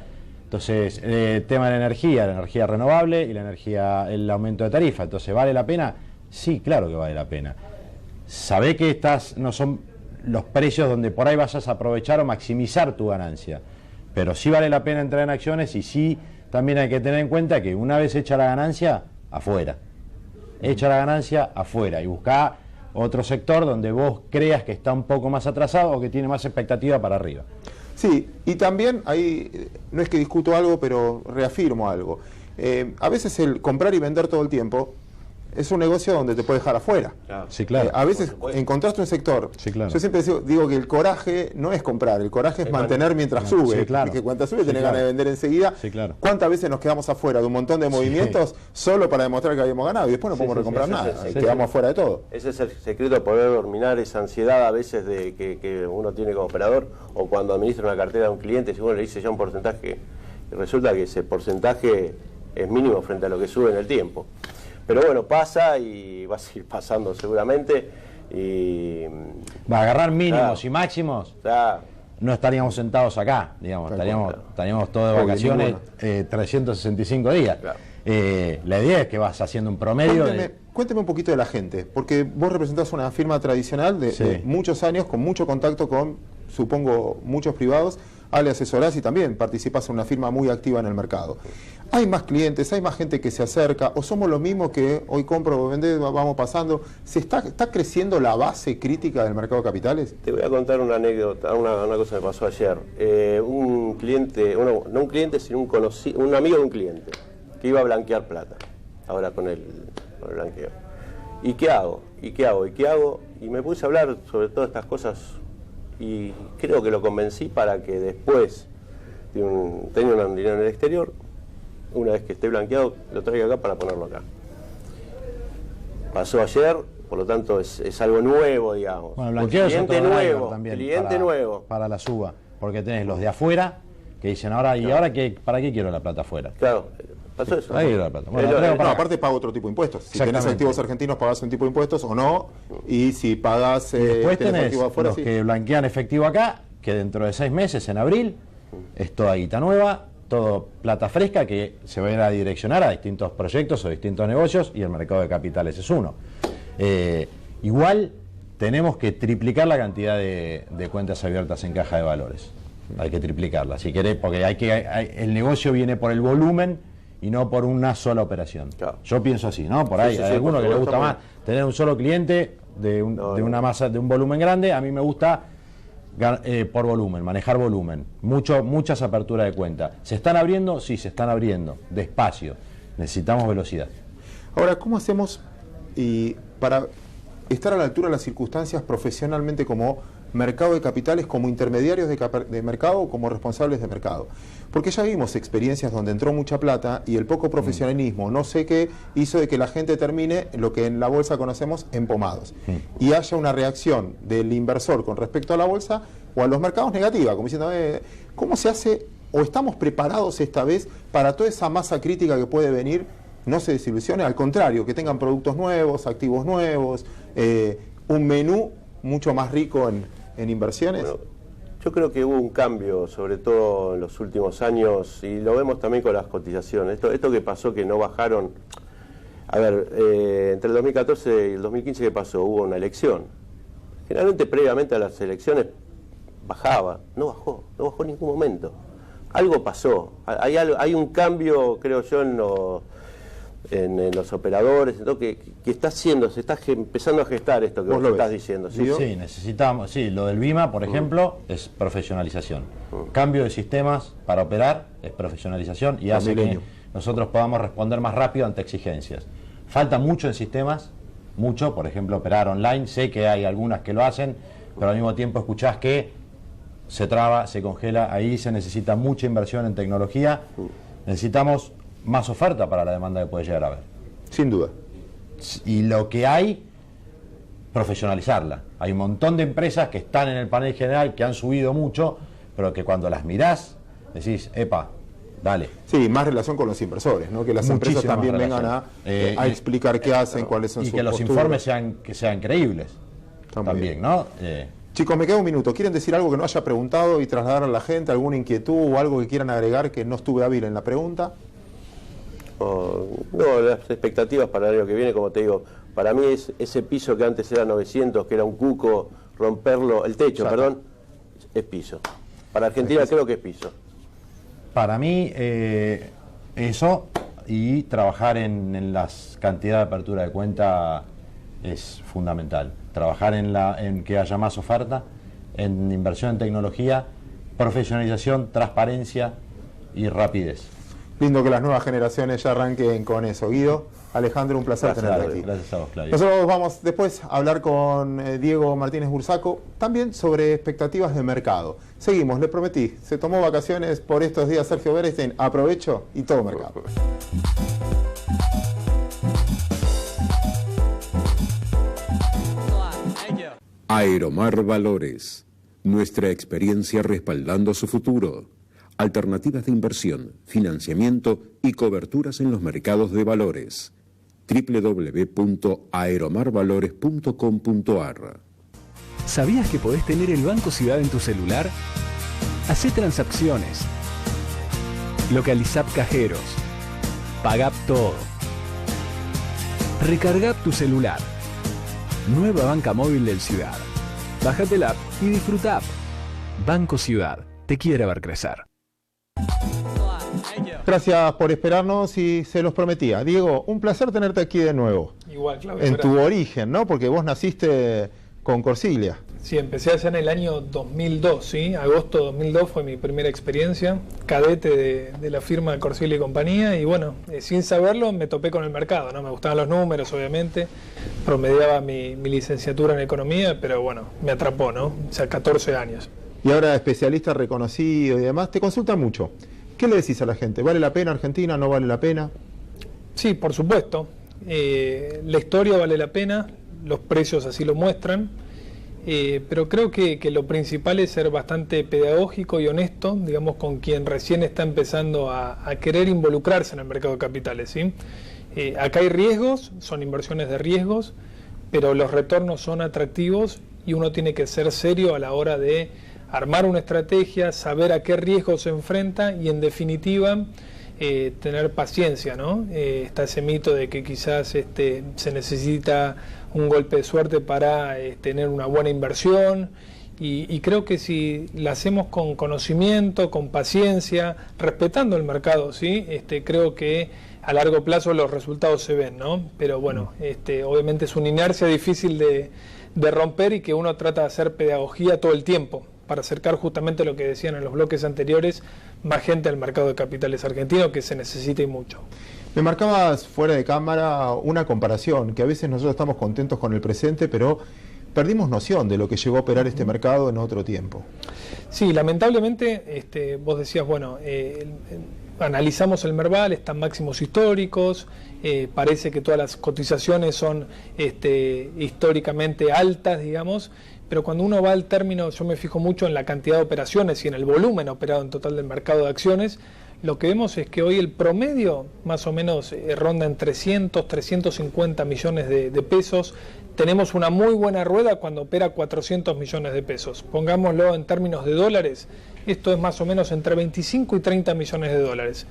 Entonces, el tema de la energía renovable y el aumento de tarifa. Entonces, ¿vale la pena? Sí, claro que vale la pena. Sabé que no son los precios donde por ahí vayas a aprovechar o maximizar tu ganancia. Pero sí vale la pena entrar en acciones y sí también hay que tener en cuenta que una vez hecha la ganancia, afuera. Echa la ganancia afuera y buscá otro sector donde vos creas que está un poco más atrasado o que tiene más expectativa para arriba. Sí, y también ahí, no es que discuto algo, pero reafirmo algo. A veces el comprar y vender todo el tiempo es un negocio donde te puede dejar afuera. Claro. Sí, claro. A veces encontraste un sector. Sí, claro. Yo siempre digo que el coraje no es comprar, el coraje es mantener mientras sube. Sí, claro. Y que cuando sube tenés ganas de vender enseguida. Sí, claro. ¿Cuántas veces nos quedamos afuera de un montón de movimientos solo para demostrar que habíamos ganado y después no podemos recomprar nada? Quedamos afuera de todo. Ese es el secreto de poder dominar esa ansiedad a veces de que uno tiene como operador, o cuando administra una cartera a un cliente, si uno le dice ya un porcentaje, y resulta que ese porcentaje es mínimo frente a lo que sube en el tiempo. Pero bueno, pasa y va a seguir pasando seguramente. Y va a agarrar mínimos y máximos. No estaríamos sentados acá, digamos, estaríamos todos de vacaciones 365 días. Claro. La idea es que vas haciendo un promedio. Cuénteme un poquito de la gente, porque vos representás una firma tradicional de muchos años, con mucho contacto con, supongo, muchos privados. Ale asesorás y también participás en una firma muy activa en el mercado. ¿Hay más clientes, hay más gente que se acerca, o somos los mismos que hoy compro o vender, vamos pasando? ¿Está creciendo la base crítica del mercado de capitales? Te voy a contar una anécdota, una cosa que pasó ayer. Un cliente, no un cliente, sino un amigo de un cliente, que iba a blanquear plata, ahora con el blanqueo. ¿Y qué hago? Y me puse a hablar sobre todas estas cosas y creo que lo convencí para que después tenga un dinero en el exterior, una vez que esté blanqueado, lo traiga acá para ponerlo acá. Pasó ayer, por lo tanto es algo nuevo, digamos. Bueno, blanqueo cliente es nuevo, también cliente nuevo. Para la suba, porque tenés los de afuera que dicen ahora, ¿y ahora para qué quiero la plata afuera? Claro, pasó eso. Ahí la plata. Bueno, aparte paga otro tipo de impuestos. Si tenés activos argentinos pagás un tipo de impuestos o no, y si pagás después tenés efectivo afuera, los que blanquean efectivo acá, que dentro de 6 meses, en abril, es toda guita nueva, todo plata fresca que se va a ir a direccionar a distintos proyectos o distintos negocios, y el mercado de capitales es uno. Igual tenemos que triplicar la cantidad de cuentas abiertas en caja de valores. Hay que triplicarla, si querés, porque el negocio viene por el volumen y no por una sola operación. Claro. Yo pienso así, ¿no? Por ahí hay algunos que les gusta más tener un solo cliente de una masa, de un volumen grande. A mí me gusta por volumen, manejar volumen, muchas aperturas de cuenta. ¿Se están abriendo? Sí, se están abriendo, despacio, necesitamos velocidad. Ahora, ¿cómo hacemos para estar a la altura de las circunstancias profesionalmente como mercado de capitales, como intermediarios de mercado o como responsables de mercado? Porque ya vimos experiencias donde entró mucha plata y el poco profesionalismo, no sé qué, hizo de que la gente termine lo que en la bolsa conocemos empomados. Y haya una reacción del inversor con respecto a la bolsa o a los mercados negativa, como diciendo, ¿cómo se hace o estamos preparados esta vez para toda esa masa crítica que puede venir? No se desilusione, al contrario, que tengan productos nuevos, activos nuevos, un menú mucho más rico en inversiones. Bueno, yo creo que hubo un cambio, sobre todo en los últimos años, y lo vemos también con las cotizaciones. Esto que pasó, que no bajaron. A ver, entre el 2014 y el 2015, ¿qué pasó? Hubo una elección. Generalmente, previamente a las elecciones, bajaba. No bajó en ningún momento. algo pasó. Hay un cambio, creo yo, en los operadores, que está haciendo, se está empezando a gestar esto que vos estás diciendo. Sí, necesitamos, lo del BIMA, por ejemplo, es profesionalización. Cambio de sistemas para operar es profesionalización y hace que nosotros podamos responder más rápido ante exigencias. Falta mucho en sistemas, mucho, por ejemplo, operar online. Sé que hay algunas que lo hacen, pero al mismo tiempo escuchás que se traba, se congela. Ahí se necesita mucha inversión en tecnología. Necesitamos más oferta para la demanda que puede llegar a haber. Sin duda. Y lo que hay, profesionalizarla. Hay un montón de empresas que están en el panel general, que han subido mucho, pero que cuando las mirás, decís, epa, dale. Sí, más relación con los inversores, ¿no? Que las empresas también vengan a explicar qué hacen, cuáles son sus posturas. Y que los informes sean creíbles. También, ¿no? Chicos, me queda un minuto. ¿Quieren decir algo que no haya preguntado y trasladar a la gente, alguna inquietud o algo que quieran agregar que no estuve hábil en la pregunta? No, las expectativas para el año que viene, como te digo, para mí es ese piso que antes era 900, que era un cuco, romperlo, el techo, perdón, es piso. Para Argentina creo que es piso. Para mí, eso y trabajar en las cantidades de apertura de cuenta es fundamental. Trabajar en que haya más oferta, en inversión en tecnología, profesionalización, transparencia y rapidez. Lindo que las nuevas generaciones ya arranquen con eso. Guido, Alejandro, un placer tenerte aquí. Gracias a vos, Claudio. Nosotros vamos después a hablar con Diego Martínez Bursaco, también sobre expectativas de mercado. Seguimos, les prometí, se tomó vacaciones por estos días Sergio Berenstein, aprovecho y todo mercado. Aeromar Valores, nuestra experiencia respaldando su futuro. Alternativas de inversión, financiamiento y coberturas en los mercados de valores. www.aeromarvalores.com.ar. ¿Sabías que podés tener el Banco Ciudad en tu celular? Hacé transacciones, localizá cajeros, pagá todo, recargá tu celular. Nueva banca móvil del Ciudad. Bájate la app y disfruta. Banco Ciudad, te quiere ver crecer. Gracias por esperarnos y se los prometía. Diego, un placer tenerte aquí de nuevo. Igual, Claudio. En tu origen, ¿no? Porque vos naciste con Corsiglia. Sí, empecé allá en el año 2002, ¿sí? Agosto de 2002 fue mi primera experiencia, cadete de la firma Corsiglia y compañía, y bueno, sin saberlo me topé con el mercado, ¿no? Me gustaban los números, obviamente, promediaba mi licenciatura en economía, pero bueno, me atrapó, ¿no? O sea, 14 años. Y ahora especialista reconocido y demás, te consultan mucho. ¿Qué le decís a la gente? ¿Vale la pena Argentina? ¿No vale la pena? Sí, por supuesto. La historia vale la pena, los precios así lo muestran, pero creo que lo principal es ser bastante pedagógico y honesto, digamos, con quien recién está empezando a querer involucrarse en el mercado de capitales, ¿sí? Acá hay riesgos, son inversiones de riesgos, pero los retornos son atractivos y uno tiene que ser serio a la hora de armar una estrategia, saber a qué riesgos se enfrenta y en definitiva tener paciencia, ¿no? Está ese mito de que quizás se necesita un golpe de suerte para tener una buena inversión y creo que si la hacemos con conocimiento, con paciencia, respetando el mercado, ¿sí? Creo que a largo plazo los resultados se ven, ¿no? Pero bueno, obviamente es una inercia difícil de romper y que uno trata de hacer pedagogía todo el tiempo para acercar justamente lo que decían en los bloques anteriores, más gente al mercado de capitales argentino, que se necesita y mucho. Me marcabas fuera de cámara una comparación, que a veces nosotros estamos contentos con el presente, pero perdimos noción de lo que llegó a operar este mercado en otro tiempo. Sí, lamentablemente, vos decías, bueno, analizamos el Merval, están máximos históricos, parece que todas las cotizaciones son históricamente altas, digamos, pero cuando uno va al término, yo me fijo mucho en la cantidad de operaciones y en el volumen operado en total del mercado de acciones, lo que vemos es que hoy el promedio más o menos ronda en 300, 350 millones de pesos. Tenemos una muy buena rueda cuando opera 400 millones de pesos. Pongámoslo en términos de dólares, esto es más o menos entre 25 y 30 millones de dólares.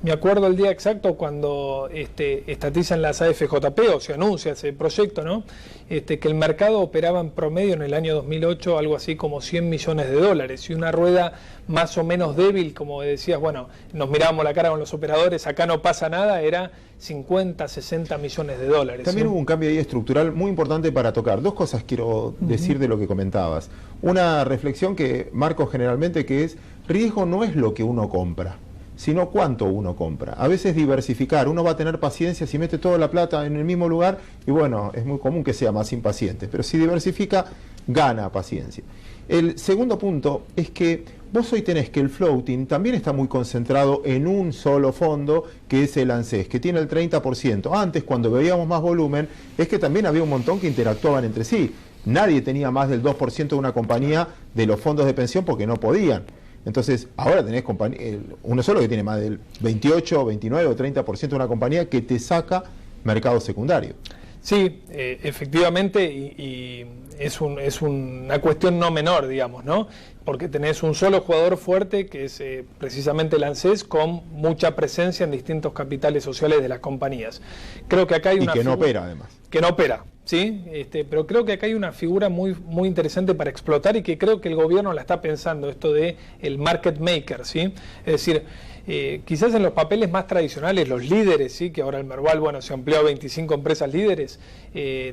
Me acuerdo el día exacto cuando estatizan las AFJP, o se anuncia ese proyecto, ¿no? Que el mercado operaba en promedio en el año 2008 algo así como 100 millones de dólares, y una rueda más o menos débil, como decías, bueno, nos mirábamos la cara con los operadores, acá no pasa nada, era 50, 60 millones de dólares. También hubo un cambio ahí estructural muy importante para tocar. Dos cosas quiero decir de lo que comentabas. Una reflexión que marco generalmente, que es: riesgo no es lo que uno compra, sino cuánto uno compra. A veces diversificar, uno va a tener paciencia si mete toda la plata en el mismo lugar, y bueno, es muy común que sea más impaciente, pero si diversifica, gana paciencia. El segundo punto es que vos hoy tenés que el floating también está muy concentrado en un solo fondo, que es el ANSES, que tiene el 30%. Antes, cuando veíamos más volumen, es que también había un montón que interactuaban entre sí. Nadie tenía más del 2% de una compañía de los fondos de pensión porque no podían. Entonces, ahora tenés uno solo que tiene más del 28, 29 o 30% de una compañía que te saca mercado secundario. Sí, efectivamente, y es una cuestión no menor, digamos, ¿no? Porque tenés un solo jugador fuerte, que es precisamente el ANSES, con mucha presencia en distintos capitales sociales de las compañías. Creo que acá hay una que no opera, además. Que no opera, ¿sí? Pero creo que acá hay una figura muy interesante para explotar, y que creo que el gobierno la está pensando, esto de el market maker, ¿sí? Es decir, quizás en los papeles más tradicionales, los líderes, ¿sí? Que ahora el Merval, bueno, se amplió a 25 empresas líderes,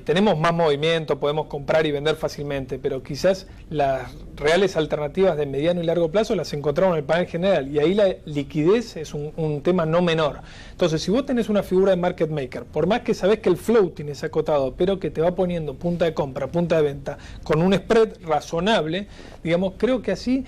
tenemos más movimiento, podemos comprar y vender fácilmente, pero quizás las reales alternativas de mediano y largo plazo las encontramos en el panel general, y ahí la liquidez es un tema no menor. Entonces, si vos tenés una figura de market maker, por más que sabés que el floating es acotado, pero que te va poniendo punta de compra, punta de venta, con un spread razonable, digamos, creo que así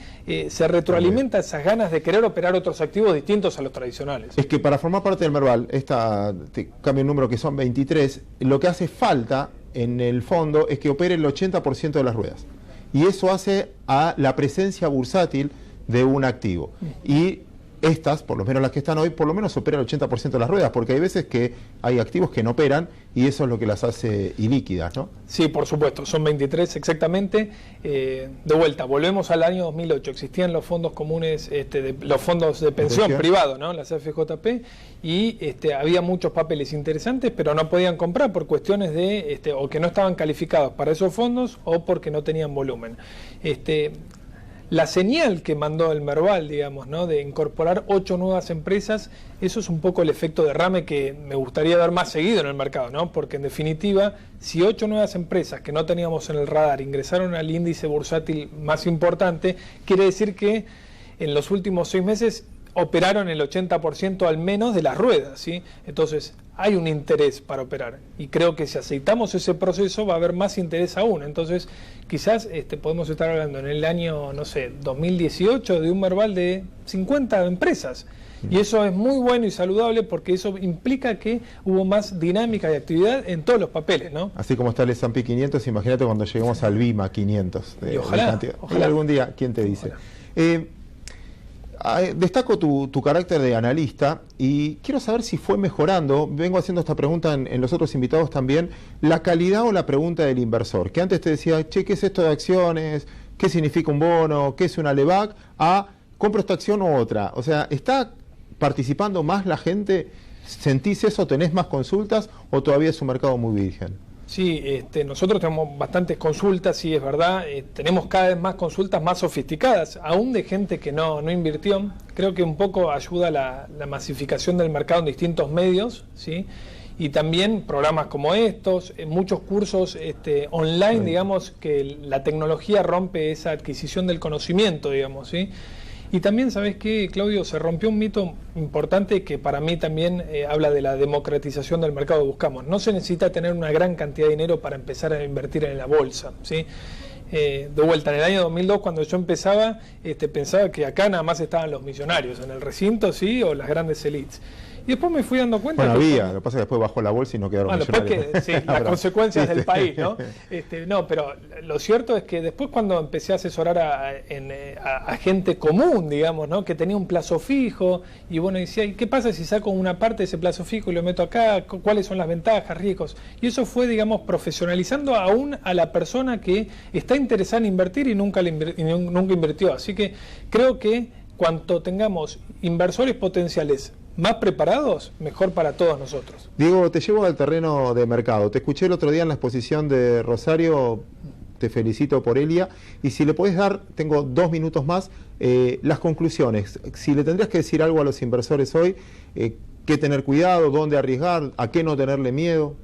se retroalimenta esas ganas de querer operar otros activos distintos a los tradicionales. Es que para formar parte del Merval, te cambio el número, que son 23, lo que hace falta en el fondo es que opere el 80% de las ruedas. Y eso hace a la presencia bursátil de un activo. Y estas, por lo menos las que están hoy, por lo menos operan el 80% de las ruedas, porque hay veces que hay activos que no operan y eso es lo que las hace ilíquidas, ¿no? Sí, por supuesto, son 23 exactamente. De vuelta, volvemos al año 2008, existían los fondos comunes, los fondos de pensión privados, ¿no? Las FJP, y había muchos papeles interesantes, pero no podían comprar por cuestiones de, o que no estaban calificados para esos fondos, o porque no tenían volumen. La señal que mandó el Merval, digamos, ¿no? De incorporar 8 nuevas empresas, eso es un poco el efecto derrame que me gustaría ver más seguido en el mercado, ¿no? Porque en definitiva, si 8 nuevas empresas que no teníamos en el radar ingresaron al índice bursátil más importante, quiere decir que en los últimos 6 meses operaron el 80% al menos de las ruedas, ¿sí? Entonces hay un interés para operar, y creo que si aceitamos ese proceso va a haber más interés aún. Entonces quizás podemos estar hablando en el año, no sé, 2018 de un Merval de 50 empresas, y eso es muy bueno y saludable, porque eso implica que hubo más dinámica y actividad en todos los papeles, ¿no? Así como está el S&P 500, imagínate cuando lleguemos al BIMA 500. Y ojalá. Algún día, ¿quién te dice? Destaco tu carácter de analista, y quiero saber si fue mejorando, vengo haciendo esta pregunta en los otros invitados también, la calidad o la pregunta del inversor, que antes te decía, che, ¿qué es esto de acciones? ¿Qué significa un bono? ¿Qué es una LEVAC? ¿Compro esta acción u otra? O sea, ¿está participando más la gente? ¿Sentís eso? ¿Tenés más consultas o todavía es un mercado muy virgen? Sí, nosotros tenemos bastantes consultas, sí, es verdad, tenemos cada vez más consultas más sofisticadas, aún de gente que no invirtió. Creo que un poco ayuda la masificación del mercado en distintos medios, ¿sí? Y también programas como estos, muchos cursos online, digamos, que la tecnología rompe esa adquisición del conocimiento, digamos, ¿sí? Y también, ¿sabes qué, Claudio? Se rompió un mito importante que para mí también habla de la democratización del mercado que buscamos. No se necesita tener una gran cantidad de dinero para empezar a invertir en la bolsa, ¿sí? De vuelta, en el año 2002, cuando yo empezaba, pensaba que acá nada más estaban los millonarios, en el recinto, ¿sí? O las grandes élites. Y después me fui dando cuenta... Bueno, lo que pasa es que después bajó la bolsa y no quedaron millonarios. Sí, las consecuencias del país, ¿no? No, pero lo cierto es que después, cuando empecé a asesorar a gente común, digamos, ¿no? Que tenía un plazo fijo, y bueno, decía, ¿y qué pasa si saco una parte de ese plazo fijo y lo meto acá? ¿Cuáles son las ventajas, riesgos? Y eso fue, digamos, profesionalizando aún a la persona que está interesada en invertir y nunca invirtió. Así que creo que cuanto tengamos inversores potenciales más preparados, mejor para todos nosotros. Diego, te llevo al terreno de mercado. Te escuché el otro día en la exposición de Rosario, te felicito por Elia, y si le podés dar, tengo 2 minutos más, las conclusiones. Si le tendrías que decir algo a los inversores hoy, qué tener cuidado, dónde arriesgar, a qué no tenerle miedo.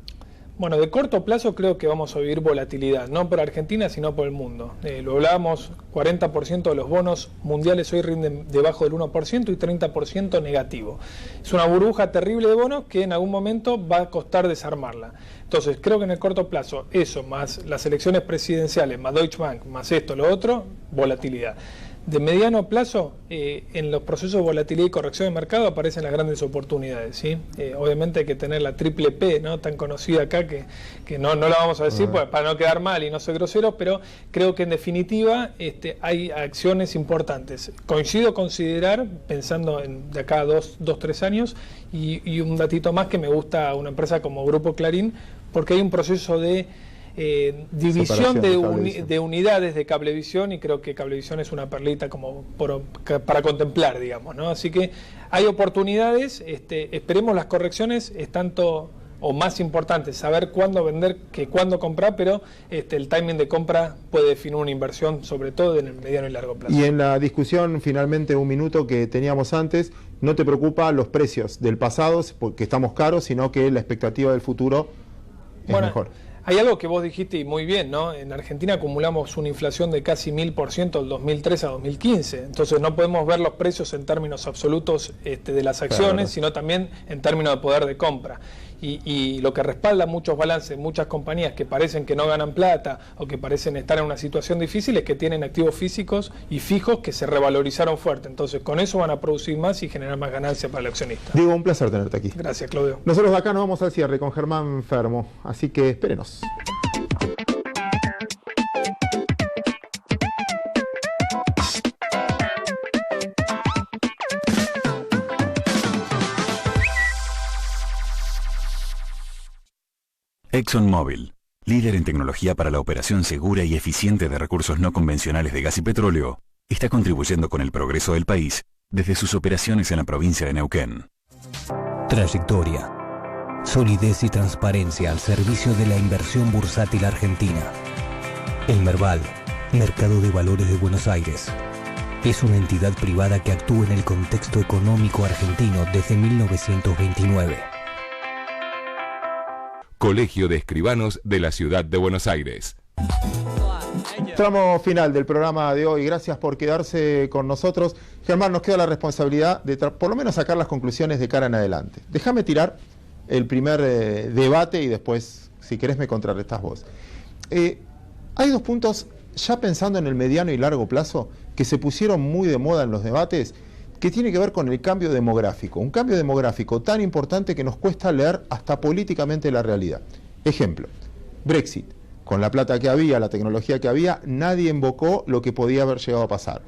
Bueno, de corto plazo creo que vamos a vivir volatilidad, no por Argentina, sino por el mundo. Lo hablábamos, 40% de los bonos mundiales hoy rinden debajo del 1% y 30% negativo. Es una burbuja terrible de bonos que en algún momento va a costar desarmarla. Entonces, creo que en el corto plazo, eso, más las elecciones presidenciales, más Deutsche Bank, más esto, lo otro, volatilidad. De mediano plazo, en los procesos de volatilidad y corrección de mercado aparecen las grandes oportunidades, ¿sí? Obviamente hay que tener la triple P, ¿no?, tan conocida acá que no la vamos a decir pues, para no quedar mal y no ser groseros, pero creo que en definitiva hay acciones importantes. Coincido considerar, pensando en de acá a 2-3 años, y un datito más que me gusta una empresa como Grupo Clarín, porque hay un proceso de división de unidades de Cablevisión, y creo que Cablevisión es una perlita como para contemplar, digamos, ¿no? Así que hay oportunidades, esperemos las correcciones, es tanto o más importante saber cuándo vender que cuándo comprar, pero el timing de compra puede definir una inversión, sobre todo en el mediano y largo plazo. Y en la discusión, finalmente, 1 minuto que teníamos antes, no te preocupa los precios del pasado, porque estamos caros, sino que la expectativa del futuro es mejor. Hay algo que vos dijiste y muy bien, ¿no? En Argentina acumulamos una inflación de casi 1000% del 2003 a 2015. Entonces no podemos ver los precios en términos absolutos de las acciones, sino también en términos de poder de compra. Y lo que respalda muchos balances, muchas compañías que parecen que no ganan plata o que parecen estar en una situación difícil, es que tienen activos físicos y fijos que se revalorizaron fuerte. Entonces con eso van a producir más y generar más ganancia para el accionista. Diego, un placer tenerte aquí. Gracias, Claudio. Nosotros de acá nos vamos al cierre con Germán Fermo, así que espérenos. ExxonMobil, líder en tecnología para la operación segura y eficiente de recursos no convencionales de gas y petróleo, está contribuyendo con el progreso del país desde sus operaciones en la provincia de Neuquén. Trayectoria, solidez y transparencia al servicio de la inversión bursátil argentina. El Merval, Mercado de Valores de Buenos Aires, es una entidad privada que actúa en el contexto económico argentino desde 1929. Colegio de Escribanos de la Ciudad de Buenos Aires. Tramo final del programa de hoy. Gracias por quedarse con nosotros. Germán, nos queda la responsabilidad de por lo menos sacar las conclusiones de cara en adelante. Déjame tirar el primer debate y después, si querés, me contrarrestás vos. Hay 2 puntos, ya pensando en el mediano y largo plazo, que se pusieron muy de moda en los debates, que tiene que ver con el cambio demográfico. Un cambio demográfico tan importante que nos cuesta leer hasta políticamente la realidad. Ejemplo, Brexit. Con la plata que había, la tecnología que había, nadie invocó lo que podía haber llegado a pasar.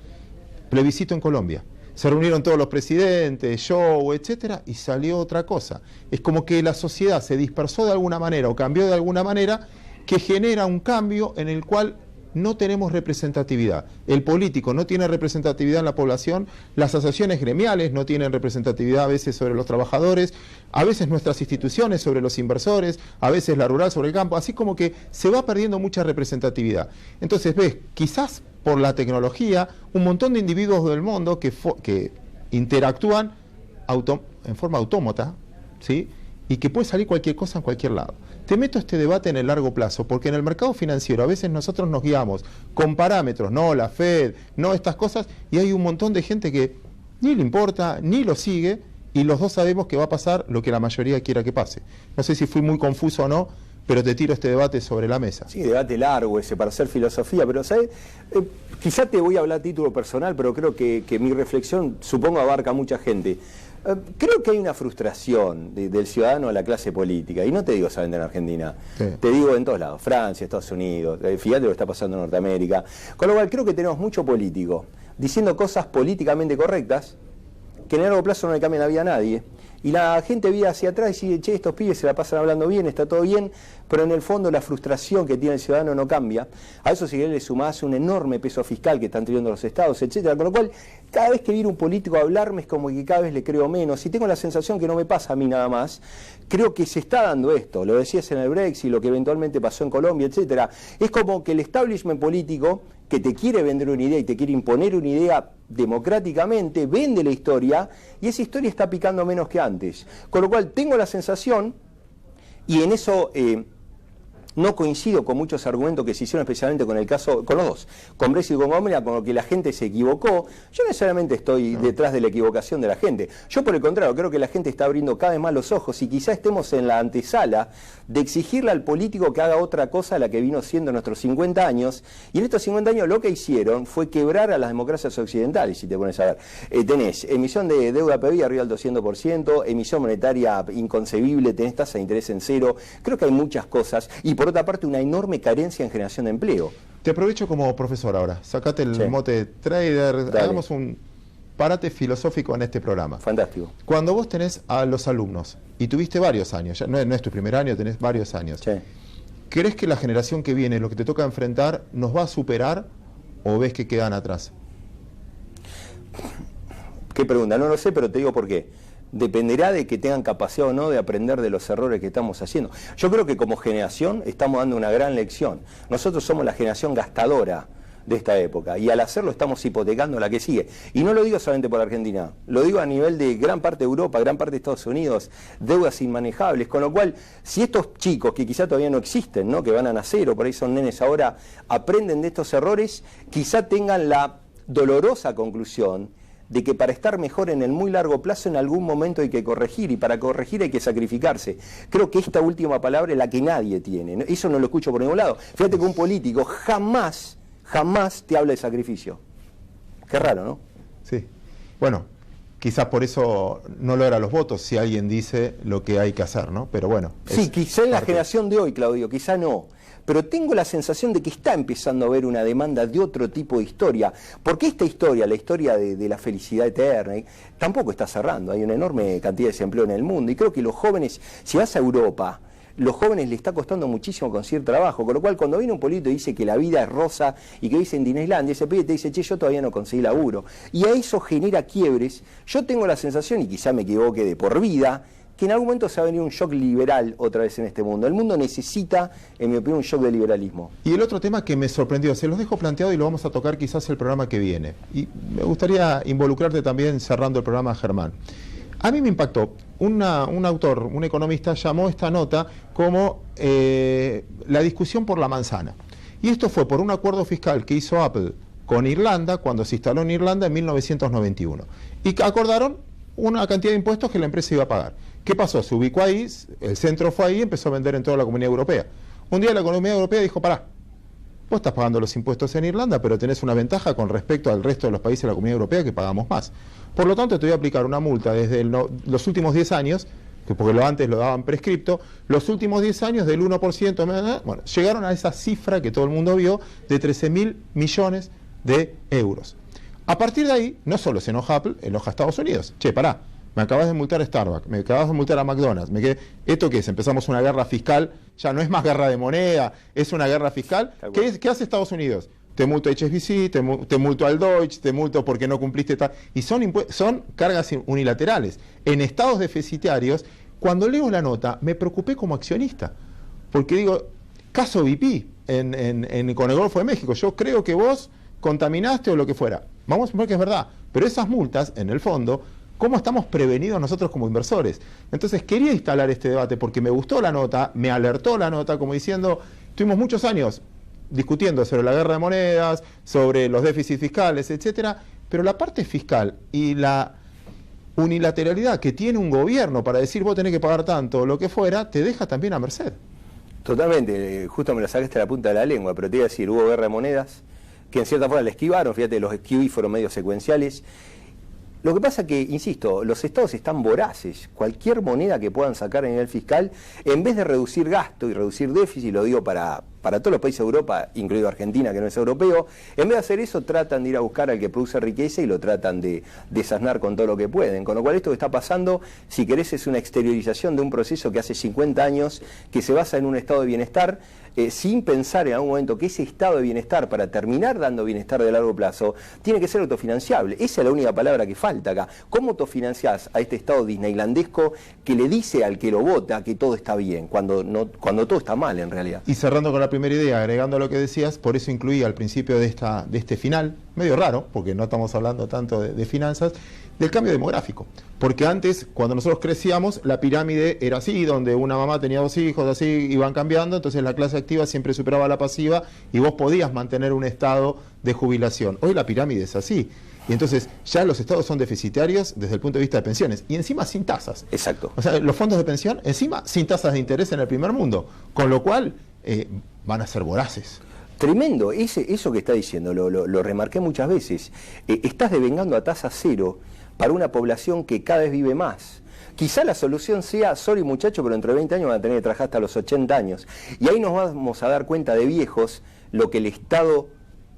Plebiscito en Colombia. Se reunieron todos los presidentes, Joe, etcétera, y salió otra cosa. Es como que la sociedad se dispersó de alguna manera o cambió de alguna manera, que genera un cambio en el cual no tenemos representatividad. El político no tiene representatividad en la población, las asociaciones gremiales no tienen representatividad a veces sobre los trabajadores, a veces nuestras instituciones sobre los inversores, a veces la rural sobre el campo, así como que se va perdiendo mucha representatividad. Entonces ves, quizás por la tecnología, un montón de individuos del mundo que interactúan en forma autómata, ¿sí?, y que puede salir cualquier cosa en cualquier lado. Te meto este debate en el largo plazo, porque en el mercado financiero a veces nosotros nos guiamos con parámetros, no la Fed, no estas cosas, y hay un montón de gente que ni le importa, ni lo sigue, y los dos sabemos que va a pasar lo que la mayoría quiera que pase. No sé si fui muy confuso o no, pero te tiro este debate sobre la mesa. Sí, debate largo ese para hacer filosofía, pero ¿sabes? Quizá te voy a hablar a título personal, pero creo que mi reflexión, supongo, abarca a mucha gente. Creo que hay una frustración del ciudadano a la clase política, y no te digo solamente en Argentina, sí, te digo en todos lados, Francia, Estados Unidos, fíjate lo que está pasando en Norteamérica, con lo cual creo que tenemos mucho político diciendo cosas políticamente correctas que en el largo plazo no le cambian la vida a nadie, Y la gente ve hacia atrás y dice, che, estos pibes se la pasan hablando bien, está todo bien, pero en el fondo la frustración que tiene el ciudadano no cambia. A eso si le sumás un enorme peso fiscal que están teniendo los estados, etcétera. Con lo cual, cada vez que viene un político a hablarme es como que cada vez le creo menos. Y tengo la sensación que no me pasa a mí nada más. Creo que se está dando esto, lo decías en el Brexit, lo que eventualmente pasó en Colombia, etcétera. Es como que el establishment político que te quiere vender una idea y te quiere imponer una idea democráticamente, vende la historia y esa historia está picando menos que antes. Con lo cual tengo la sensación, y en eso no coincido con muchos argumentos que se hicieron especialmente con el caso, con los dos, con Brexit y con Colombia, con lo que la gente se equivocó. Yo no necesariamente estoy detrás de la equivocación de la gente. Yo por el contrario, creo que la gente está abriendo cada vez más los ojos y quizá estemos en la antesala de exigirle al político que haga otra cosa a la que vino siendo nuestros 50 años. Y en estos 50 años lo que hicieron fue quebrar a las democracias occidentales, si te pones a ver. Tenés emisión de deuda PBI arriba del 200%, emisión monetaria inconcebible, tenés tasa de interés en cero. Creo que hay muchas cosas. Y por otra parte, una enorme carencia en generación de empleo. Te aprovecho como profesor ahora. Sacate el mote de trader. Dale. Hagamos un parate filosófico en este programa. Fantástico. Cuando vos tenés a los alumnos y tuviste varios años, ya no es tu primer año, tenés varios años. Sí. ¿Crees que la generación que viene, lo que te toca enfrentar, nos va a superar o ves que quedan atrás? ¿Qué pregunta? No lo sé, pero te digo por qué. Dependerá de que tengan capacidad o no de aprender de los errores que estamos haciendo. Yo creo que como generación estamos dando una gran lección. Nosotros somos la generación gastadora de esta época y al hacerlo estamos hipotecando la que sigue. Y no lo digo solamente por Argentina, lo digo a nivel de gran parte de Europa, gran parte de Estados Unidos, deudas inmanejables, con lo cual si estos chicos que quizá todavía no existen, ¿no?, que van a nacer o por ahí son nenes ahora, aprenden de estos errores, quizá tengan la dolorosa conclusión de que para estar mejor en el muy largo plazo en algún momento hay que corregir y para corregir hay que sacrificarse. Creo que esta última palabra es la que nadie tiene. Eso no lo escucho por ningún lado. Fíjate que un político jamás te habla de sacrificio. Qué raro, ¿no? Sí. Bueno, quizás por eso no logra los votos si alguien dice lo que hay que hacer, ¿no? Pero bueno. Sí, quizá en la generación de hoy, Claudio, quizá no. Pero tengo la sensación de que está empezando a haber una demanda de otro tipo de historia, porque esta historia, la historia de la felicidad eterna, tampoco está cerrando. Hay una enorme cantidad de desempleo en el mundo y creo que los jóvenes, si vas a Europa, los jóvenes les está costando muchísimo conseguir trabajo, con lo cual cuando viene un político y dice que la vida es rosa y que dice en Disneylandia, ese pibe te dice, che, yo todavía no conseguí laburo, y a eso genera quiebres. Yo tengo la sensación, y quizá me equivoque de por vida, que en algún momento se va a venir un shock liberal otra vez en este mundo. El mundo necesita, en mi opinión, un shock de liberalismo. Y el otro tema que me sorprendió, se los dejo planteado y lo vamos a tocar quizás el programa que viene. Y me gustaría involucrarte también cerrando el programa, Germán. A mí me impactó, un autor, un economista, llamó esta nota como la discusión por la manzana. Y esto fue por un acuerdo fiscal que hizo Apple con Irlanda cuando se instaló en Irlanda en 1991. Y acordaron una cantidad de impuestos que la empresa iba a pagar. ¿Qué pasó? Se ubicó ahí, el centro fue ahí y empezó a vender en toda la Comunidad Europea. Un día la Comunidad Europea dijo, pará, vos estás pagando los impuestos en Irlanda, pero tenés una ventaja con respecto al resto de los países de la Comunidad Europea que pagamos más. Por lo tanto, te voy a aplicar una multa desde los últimos 10 años, que porque antes lo daban prescripto, los últimos 10 años del 1%, bueno, llegaron a esa cifra que todo el mundo vio de 13.000 millones de euros. A partir de ahí, no solo se enoja Apple, enoja a Estados Unidos. Che, pará, me acabas de multar a Starbucks, me acabas de multar a McDonald's. ¿Esto qué es? Empezamos una guerra fiscal, ya no es más guerra de moneda, es una guerra fiscal. ¿Qué hace Estados Unidos? Te multo a HSBC, te multo al Deutsche, te multo porque no cumpliste tal. Y son cargas unilaterales. En estados deficitarios, cuando leo la nota, me preocupé como accionista. Porque digo, caso BP con el Golfo de México, yo creo que vos contaminaste o lo que fuera. Vamos a suponer que es verdad. Pero esas multas, en el fondo, ¿cómo estamos prevenidos nosotros como inversores? Entonces quería instalar este debate porque me gustó la nota, me alertó la nota, como diciendo, tuvimos muchos años discutiendo sobre la guerra de monedas, sobre los déficits fiscales, etcétera, pero la parte fiscal y la unilateralidad que tiene un gobierno para decir vos tenés que pagar tanto o lo que fuera, te deja también a merced. Totalmente, justo me lo sacaste a la punta de la lengua, pero te iba a decir, hubo guerra de monedas, que en cierta forma la esquivaron, fíjate, los QE fueron medios secuenciales. Lo que pasa que, insisto, los estados están voraces. Cualquier moneda que puedan sacar a nivel fiscal, en vez de reducir gasto y reducir déficit, lo digo para para todos los países de Europa, incluido Argentina, que no es europeo, en vez de hacer eso, tratan de ir a buscar al que produce riqueza y lo tratan de desasnar con todo lo que pueden. Con lo cual esto que está pasando, si querés, es una exteriorización de un proceso que hace 50 años, que se basa en un estado de bienestar, sin pensar en algún momento que ese estado de bienestar, para terminar dando bienestar de largo plazo, tiene que ser autofinanciable. Esa es la única palabra que falta acá. ¿Cómo autofinanciás a este estado disneylandesco que le dice al que lo vota que todo está bien, cuando todo está mal en realidad? Y cerrando con la primera idea, agregando lo que decías, por eso incluía al principio de este final, medio raro, porque no estamos hablando tanto de finanzas, del cambio demográfico. Porque antes, cuando nosotros crecíamos, la pirámide era así, donde una mamá tenía 2 hijos, así iban cambiando, entonces la clase activa siempre superaba a la pasiva y vos podías mantener un estado de jubilación. Hoy la pirámide es así. Y entonces ya los estados son deficitarios desde el punto de vista de pensiones. Y encima sin tasas. Exacto. O sea, los fondos de pensión, encima sin tasas de interés en el primer mundo. Con lo cual, van a ser voraces. Tremendo, eso que está diciendo, lo remarqué muchas veces. Estás devengando a tasa cero para una población que cada vez vive más. Quizá la solución sea, sorry muchacho, pero entre 20 años van a tener que trabajar hasta los 80 años. Y ahí nos vamos a dar cuenta de viejos lo que el Estado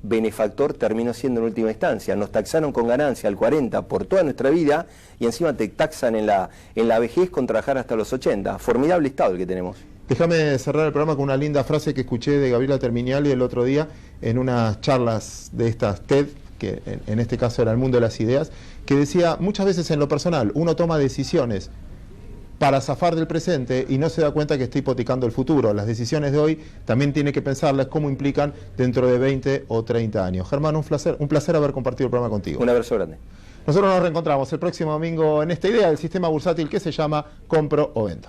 benefactor terminó siendo en última instancia. Nos taxaron con ganancia al 40 por toda nuestra vida y encima te taxan en la vejez con trabajar hasta los 80. Formidable Estado el que tenemos. Déjame cerrar el programa con una linda frase que escuché de Gabriela Terminiali el otro día en unas charlas de estas TED, que en este caso era el mundo de las ideas, que decía, muchas veces en lo personal uno toma decisiones para zafar del presente y no se da cuenta que está hipotecando el futuro. Las decisiones de hoy también tiene que pensarlas cómo implican dentro de 20 o 30 años. Germán, un placer haber compartido el programa contigo. Un abrazo grande. Nosotros nos reencontramos el próximo domingo en esta idea del sistema bursátil que se llama Compro o Vendo.